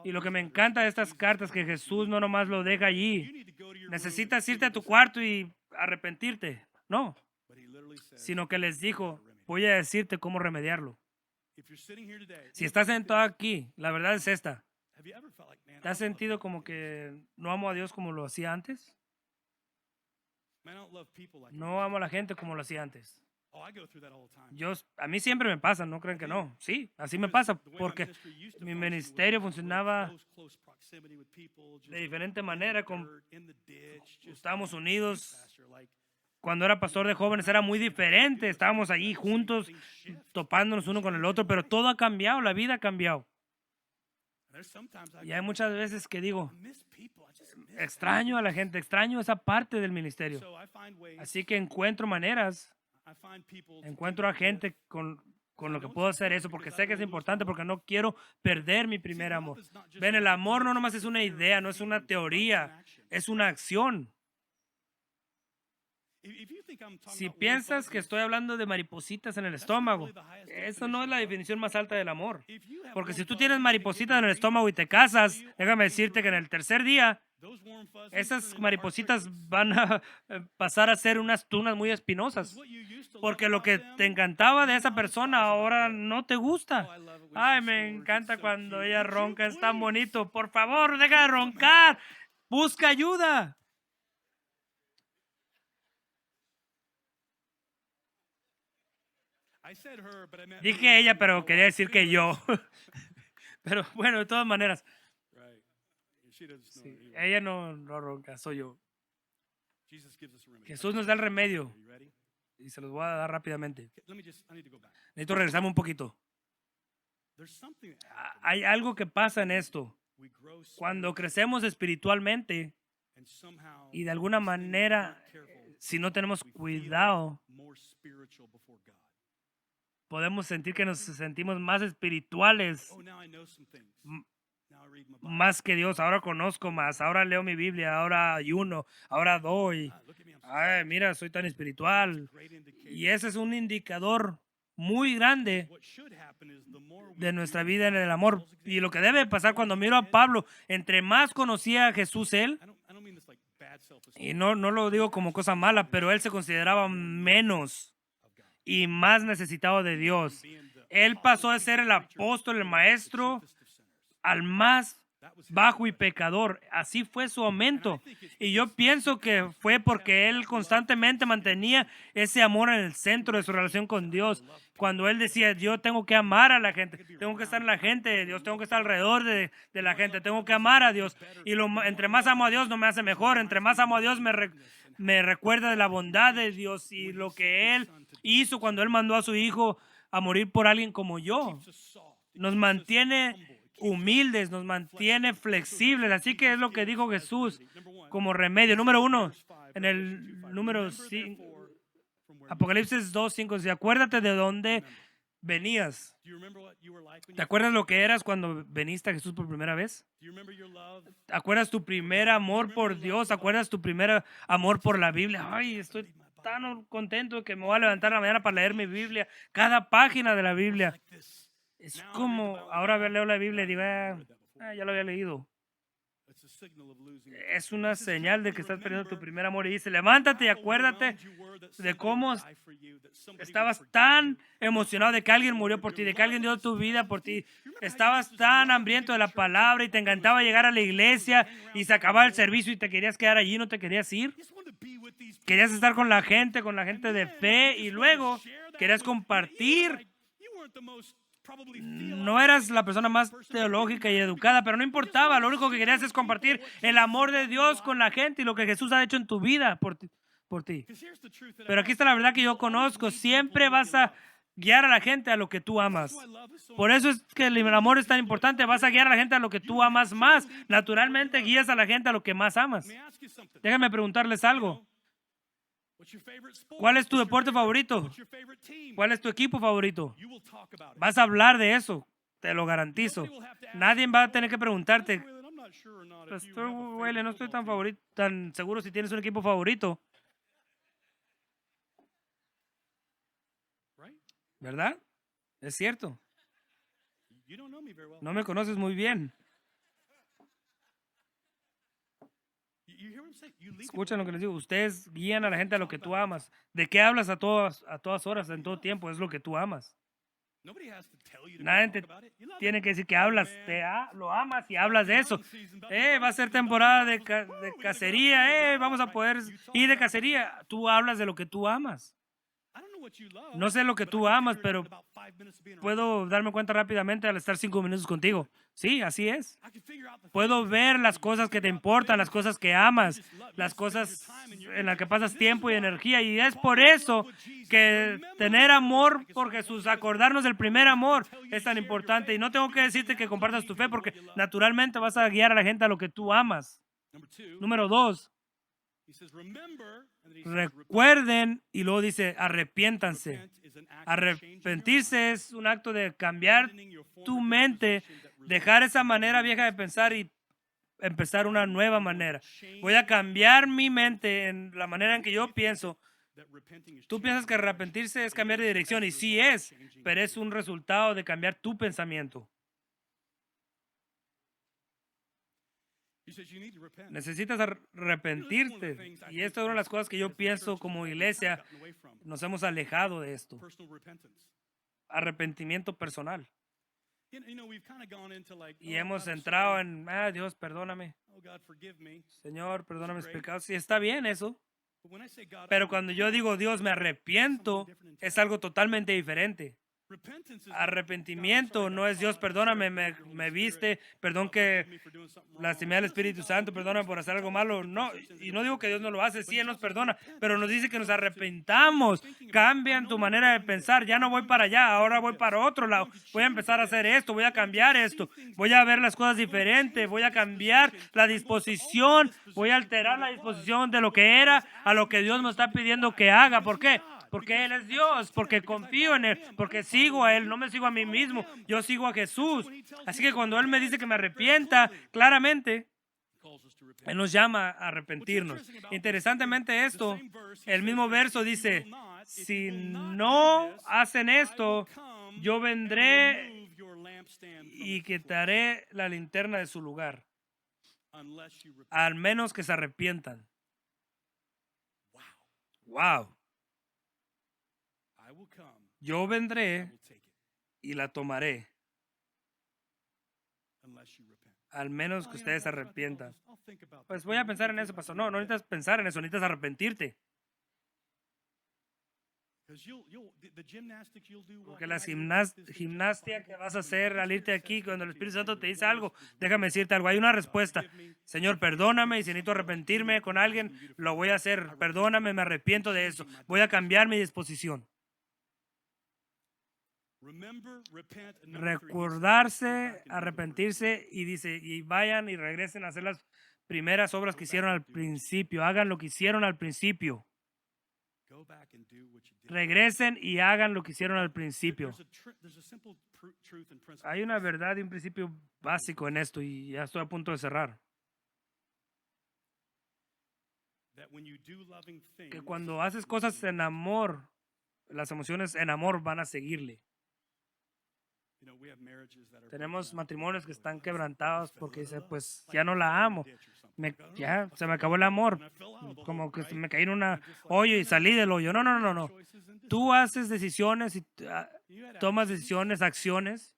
Y lo que me encanta de estas cartas es que Jesús no nomás lo deja allí. Necesitas irte a tu cuarto y arrepentirte. No. Sino que les dijo, voy a decirte cómo remediarlo. Si estás sentado aquí, la verdad es esta. ¿Te has sentido como que no amo a Dios como lo hacía antes? No amo a la gente como lo hacía antes. A mí siempre me pasa, no creen que no. Sí, así me pasa, porque mi ministerio funcionaba de diferente manera. Estábamos unidos. Cuando era pastor de jóvenes era muy diferente. Estábamos allí juntos, topándonos uno con el otro, pero todo ha cambiado, la vida ha cambiado. Y hay muchas veces que digo, extraño a la gente, extraño esa parte del ministerio. Así que encuentro maneras, encuentro a gente con lo que puedo hacer eso, porque sé que es importante, porque no quiero perder mi primer amor. Ven, el amor no nomás es una idea, no es una teoría, es una acción. Si piensas que estoy hablando de maripositas en el estómago, eso no es la definición más alta del amor. Porque si tú tienes maripositas en el estómago y te casas, déjame decirte que en el tercer día, esas maripositas van a pasar a ser unas tunas muy espinosas. Porque lo que te encantaba de esa persona ahora no te gusta. Ay, me encanta cuando ella ronca, es tan bonito. Por favor, deja de roncar. Busca ayuda. Dije ella, pero quería decir que yo. Pero bueno, de todas maneras. Sí, ella no ronca, soy yo. Jesús nos da el remedio. Y se los voy a dar rápidamente. Necesito regresarme un poquito. Hay algo que pasa en esto. Cuando crecemos espiritualmente y de alguna manera, si no tenemos cuidado, podemos sentir que nos sentimos más espirituales, más que Dios. Ahora conozco más, ahora leo mi Biblia, ahora ayuno, ahora doy. Ay, mira, soy tan espiritual. Y ese es un indicador muy grande de nuestra vida en el amor. Y lo que debe pasar cuando miro a Pablo, entre más conocía a Jesús él, y no lo digo como cosa mala, pero él se consideraba menos y más necesitado de Dios. Él pasó de ser el apóstol, el maestro, al más bajo y pecador. Así fue su aumento. Y yo pienso que fue porque él constantemente mantenía ese amor en el centro de su relación con Dios. Cuando él decía, yo tengo que amar a la gente, tengo que estar en la gente de Dios, tengo que estar alrededor de la gente, tengo que amar a Dios. Y entre más amo a Dios no me hace mejor, entre más amo a Dios me recuerda de la bondad de Dios y lo que Él hizo cuando Él mandó a su Hijo a morir por alguien como yo. Nos mantiene humildes, nos mantiene flexibles. Así que es lo que dijo Jesús como remedio. Número 1, en el número 5, Apocalipsis 2:5, dice, acuérdate de dónde venías. ¿Te acuerdas lo que eras cuando viniste a Jesús por primera vez? ¿Te acuerdas tu primer amor por Dios? ¿Te acuerdas tu primer amor por la Biblia? Ay, estoy tan contento que me voy a levantar a la mañana para leer mi Biblia, cada página de la Biblia. Es como, ahora leo la Biblia y digo, ya lo había leído. Es una señal de que estás perdiendo tu primer amor. Y dice, levántate y acuérdate de cómo estabas tan emocionado de que alguien murió por ti, de que alguien dio tu vida por ti. Estabas tan hambriento de la palabra y te encantaba llegar a la iglesia y se acababa el servicio y te querías quedar allí, no te querías ir. Querías estar con la gente de fe, y luego querías compartir. no eras la persona más teológica y educada, pero no importaba. Lo único que querías es compartir el amor de Dios con la gente y lo que Jesús ha hecho en tu vida por ti. Pero aquí está la verdad que yo conozco. Siempre vas a guiar a la gente a lo que tú amas. Por eso es que el amor es tan importante. Vas a guiar a la gente a lo que tú amas más. Naturalmente guías a la gente a lo que más amas. Déjame preguntarles algo. ¿Cuál es tu deporte favorito? ¿Cuál es tu equipo favorito? Vas a hablar de eso, te lo garantizo. Nadie va a tener que preguntarte, Pastor Wiley, no estoy tan seguro si tienes un equipo favorito. ¿Verdad? Es cierto. No me conoces muy bien. Escuchen lo que les digo. Ustedes guían a la gente a lo que tú amas. ¿De qué hablas a todas horas, en todo tiempo? Es lo que tú amas. Nadie te tiene que decir que hablas, lo amas y hablas de eso. Va a ser temporada de cacería. Vamos a poder ir de cacería. Tú hablas de lo que tú amas. No sé lo que tú amas, pero puedo darme cuenta rápidamente al estar 5 minutos contigo. Sí, así es. Puedo ver las cosas que te importan, las cosas que amas, las cosas en las que pasas tiempo y energía. Y es por eso que tener amor por Jesús, acordarnos del primer amor, es tan importante. Y no tengo que decirte que compartas tu fe, porque naturalmente vas a guiar a la gente a lo que tú amas. Número 2. Recuerden, y luego dice, arrepiéntanse. Arrepentirse es un acto de cambiar tu mente, dejar esa manera vieja de pensar y empezar una nueva manera. Voy a cambiar mi mente en la manera en que yo pienso. Tú piensas que arrepentirse es cambiar de dirección, y sí es, pero es un resultado de cambiar tu pensamiento. Necesitas arrepentirte. Y esto es una de las cosas que yo pienso como iglesia. Nos hemos alejado de esto. Arrepentimiento personal. Y hemos entrado en, Dios, perdóname. Señor, perdóname mis pecados. Sí, está bien eso. Pero cuando yo digo, Dios, me arrepiento, es algo totalmente diferente. Arrepentimiento no es Dios, perdóname, me viste, perdón que lastimé al Espíritu Santo, perdóname por hacer algo malo. No, y no digo que Dios no lo hace, sí, Él nos perdona, pero nos dice que nos arrepentamos. Cambian tu manera de pensar. Ya no voy para allá, ahora voy para otro lado. Voy a empezar a hacer esto, voy a cambiar esto, voy a ver las cosas diferentes, voy a cambiar la disposición, voy a alterar la disposición de lo que era a lo que Dios me está pidiendo que haga. ¿Por qué? Porque Él es Dios, porque confío en Él, porque sigo a Él, no me sigo a mí mismo, yo sigo a Jesús. Así que cuando Él me dice que me arrepienta, claramente, Él nos llama a arrepentirnos. Interesantemente esto, el mismo verso dice, si no hacen esto, yo vendré y quitaré la linterna de su lugar, al menos que se arrepientan. Wow. Yo vendré y la tomaré, al menos que ustedes se arrepientan. Pues voy a pensar en eso, pastor. No necesitas pensar en eso, necesitas arrepentirte. Porque la gimnasia que vas a hacer al irte aquí, cuando el Espíritu Santo te dice algo, déjame decirte algo. Hay una respuesta. Señor, perdóname, y si necesito arrepentirme con alguien, lo voy a hacer. Perdóname, me arrepiento de eso. Voy a cambiar mi disposición. Recordarse, arrepentirse, y dice, y vayan y regresen a hacer las primeras obras que hicieron al principio. Hagan lo que hicieron al principio. Regresen y hagan lo que hicieron al principio. Hay una verdad y un principio básico en esto, y ya estoy a punto de cerrar. Que cuando haces cosas en amor, las emociones en amor van a seguirle. Tenemos matrimonios que están quebrantados porque dicen, pues ya no la amo. Ya se me acabó el amor. Como que me caí en un hoyo y salí del hoyo. No. Tú haces decisiones y tomas decisiones, acciones.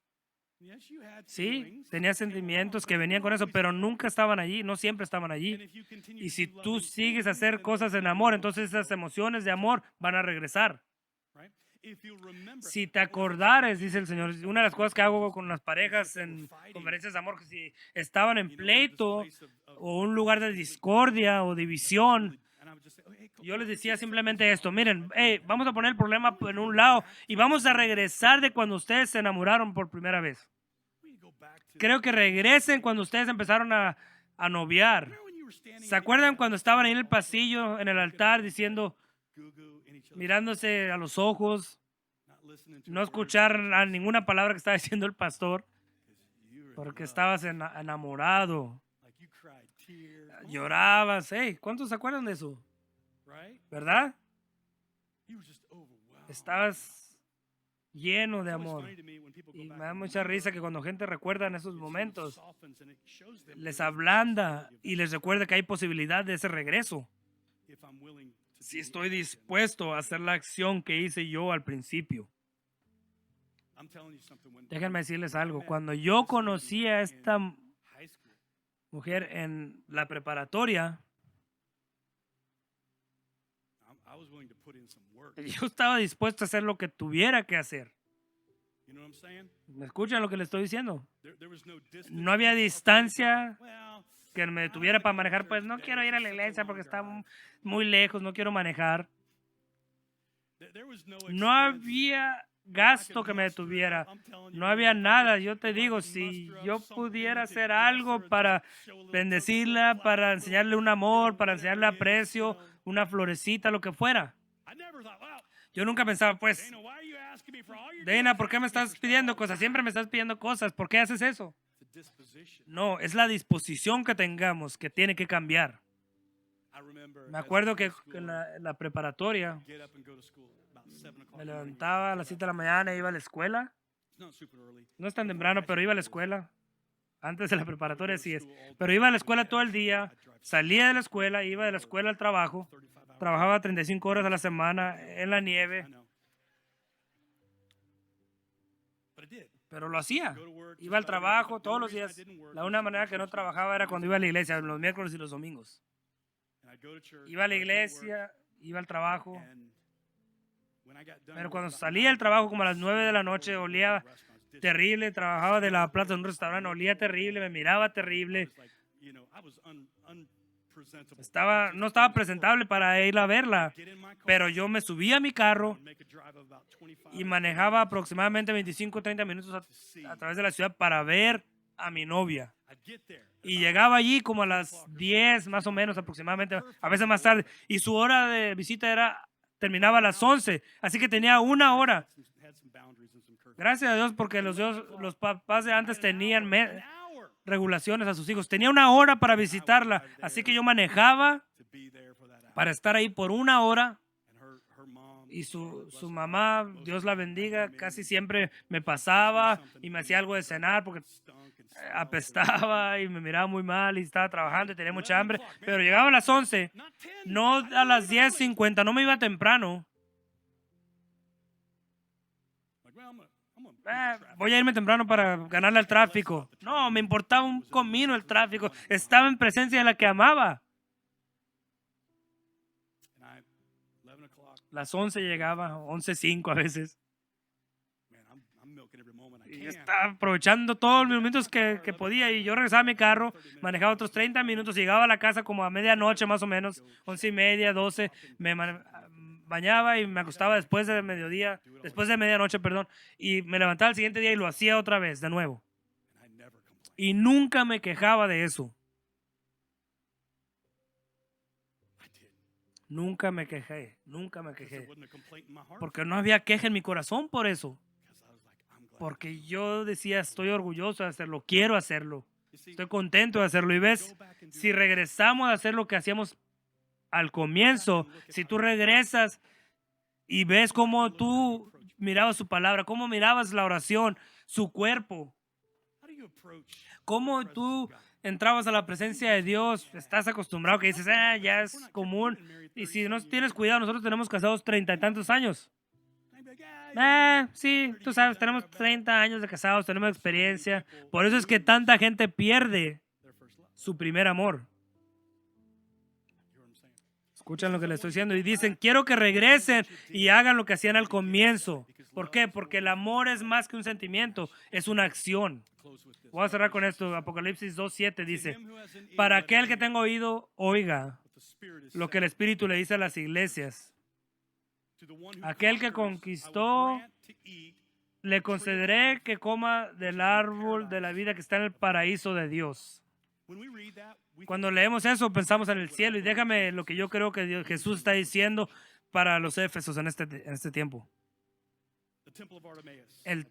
Sí, tenías sentimientos que venían con eso, pero nunca estaban allí, no siempre estaban allí. Y si tú sigues a hacer cosas en amor, entonces esas emociones de amor van a regresar. Si te acordares, dice el Señor, una de las cosas que hago con las parejas en conferencias de amor, que si estaban en pleito o un lugar de discordia o división, yo les decía simplemente esto: miren, hey, vamos a poner el problema en un lado y vamos a regresar de cuando ustedes se enamoraron por primera vez. Creo que regresen cuando ustedes empezaron a noviar. ¿Se acuerdan cuando estaban ahí en el pasillo, en el altar, diciendo, mirándose a los ojos, no escuchar a ninguna palabra que estaba diciendo el pastor, porque estabas enamorado, llorabas? Hey, ¿cuántos se acuerdan de eso? ¿Verdad? Estabas lleno de amor. Y me da mucha risa que cuando gente recuerda en esos momentos, les ablanda y les recuerda que hay posibilidad de ese regreso. Si estoy dispuesto a hacer la acción que hice yo al principio. Déjenme decirles algo. Cuando yo conocí a esta mujer en la preparatoria, yo estaba dispuesto a hacer lo que tuviera que hacer. ¿Me escuchan lo que les estoy diciendo? No había distancia que me detuviera para manejar. Pues no quiero ir a la iglesia porque está muy lejos, no quiero manejar. No había gasto que me detuviera. No había nada. Yo te digo, si yo pudiera hacer algo para bendecirla, para enseñarle un amor, para enseñarle aprecio, una florecita, lo que fuera. Yo nunca pensaba, pues, Dana, ¿por qué me estás pidiendo cosas? Siempre me estás pidiendo cosas. ¿Por qué haces eso? No, es la disposición que tengamos que tiene que cambiar. Me acuerdo que en la preparatoria me levantaba a las 7 de la mañana e iba a la escuela. No es tan temprano, pero iba a la escuela. Antes de la preparatoria sí es. Pero iba a la escuela todo el día, salía de la escuela, iba de la escuela al trabajo. Trabajaba 35 horas a la semana en la nieve. Pero lo hacía. Iba al trabajo todos los días. La única manera que no trabajaba era cuando iba a la iglesia, los miércoles y los domingos. Iba a la iglesia, iba al trabajo. Pero cuando salía del trabajo como a las 9 de la noche, olía terrible. Trabajaba de la plaza en un restaurante, olía terrible, me miraba terrible. No estaba presentable para ir a verla, pero yo me subía a mi carro y manejaba aproximadamente 25 o 30 minutos a través de la ciudad para ver a mi novia. Y llegaba allí como a las 10 más o menos aproximadamente, a veces más tarde, y su hora de visita terminaba a las 11, así que tenía una hora. Gracias a Dios, porque los papás de antes tenían regulaciones a sus hijos. Tenía una hora para visitarla, así que yo manejaba para estar ahí por una hora. Y su mamá, Dios la bendiga, casi siempre me pasaba y me hacía algo de cenar porque apestaba y me miraba muy mal y estaba trabajando y tenía mucha hambre. Pero llegaba a las 11, no a las 10:50, no me iba temprano. Voy a irme temprano para ganarle al tráfico. No, me importaba un comino el tráfico. Estaba en presencia de la que amaba. Las 11 llegaba, 11:05 a veces. Y estaba aprovechando todos los minutos que podía y yo regresaba a mi carro, manejaba otros 30 minutos, llegaba a la casa como a medianoche más o menos, 11:30, 12, me bañaba y me acostaba después de medianoche, perdón, y me levantaba el siguiente día y lo hacía otra vez, de nuevo. Y nunca me quejaba de eso. Nunca me quejé. Porque no había queja en mi corazón por eso. Porque yo decía, estoy orgulloso de hacerlo, quiero hacerlo, estoy contento de hacerlo. Y ves, si regresamos a hacer lo que hacíamos al comienzo, si tú regresas y ves cómo tú mirabas su palabra, cómo mirabas la oración, su cuerpo, cómo tú entrabas a la presencia de Dios, estás acostumbrado que dices, ya es común. Y si no tienes cuidado, nosotros tenemos casados 30 y tantos años. Sí, tú sabes, tenemos 30 años de casados, tenemos experiencia. Por eso es que tanta gente pierde su primer amor. Escuchan lo que les estoy diciendo y dicen, quiero que regresen y hagan lo que hacían al comienzo. ¿Por qué? Porque el amor es más que un sentimiento, es una acción. Voy a cerrar con esto. Apocalipsis 2:7 dice, para aquel que tenga oído, oiga lo que el Espíritu le dice a las iglesias. Aquel que conquistó, le concederé que coma del árbol de la vida que está en el paraíso de Dios. Cuando leemos eso, pensamos en el cielo y déjame lo que yo creo que Jesús está diciendo para los éfesos en este tiempo. El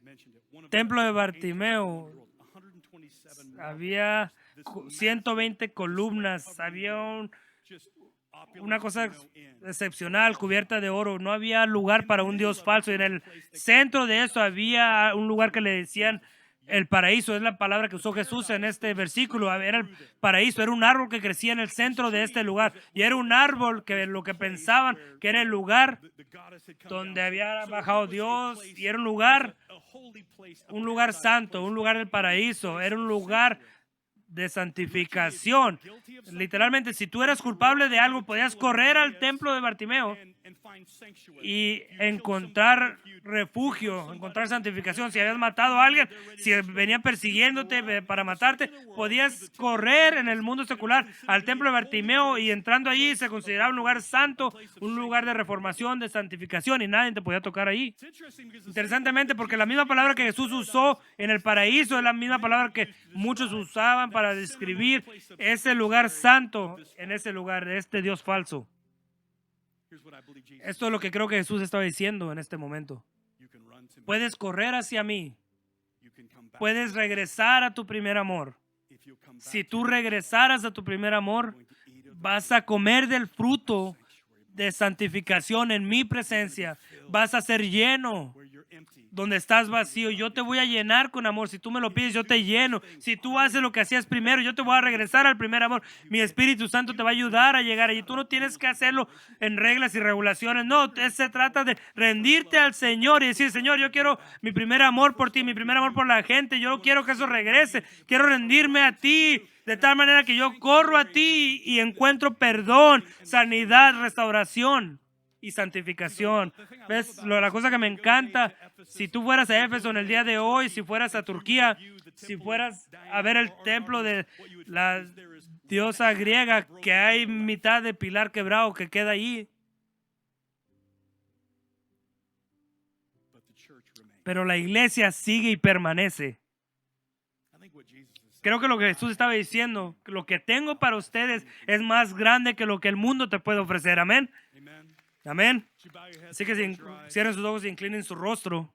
templo de Bartimeo, había 120 columnas, había una cosa excepcional, cubierta de oro. No había lugar para un Dios falso. Y en el centro de eso había un lugar que le decían el paraíso. Es la palabra que usó Jesús en este versículo. Era el paraíso. Era un árbol que crecía en el centro de este lugar. Y era un árbol que lo que pensaban que era el lugar donde había bajado Dios. Y era un lugar santo, un lugar del paraíso. Era un lugar de santificación. Literalmente, si tú eras culpable de algo, podías correr al templo de Bartimeo y encontrar refugio, encontrar santificación. Si habías matado a alguien, si venían persiguiéndote para matarte, podías correr en el mundo secular al templo de Bartimeo y entrando allí se consideraba un lugar santo, un lugar de reformación, de santificación y nadie te podía tocar allí. Interesantemente, porque la misma palabra que Jesús usó en el paraíso es la misma palabra que muchos usaban para describir ese lugar santo, en ese lugar de este Dios falso. Esto es lo que creo que Jesús estaba diciendo en este momento. Puedes correr hacia mí. Puedes regresar a tu primer amor. Si tú regresaras a tu primer amor, vas a comer del fruto de santificación en mi presencia. Vas a ser lleno. Donde estás vacío, yo te voy a llenar con amor. Si tú me lo pides, yo te lleno. Si tú haces lo que hacías primero, yo te voy a regresar al primer amor. Mi Espíritu Santo te va a ayudar a llegar allí. Tú no tienes que hacerlo en reglas y regulaciones. No, se trata de rendirte al Señor y decir, Señor, yo quiero mi primer amor por ti, mi primer amor por la gente. Yo quiero que eso regrese. Quiero rendirme a ti de tal manera que yo corro a ti y encuentro perdón, sanidad, restauración y santificación. ¿Ves? La cosa que me encanta, si tú fueras a Éfeso en el día de hoy, si fueras a Turquía, si fueras a ver el templo de la diosa griega, que hay mitad de pilar quebrado que queda allí, pero la iglesia sigue y permanece. Creo que lo que Jesús estaba diciendo, que lo que tengo para ustedes es más grande que lo que el mundo te puede ofrecer. Amén. Amén. Así que cierren sus ojos y inclinen su rostro.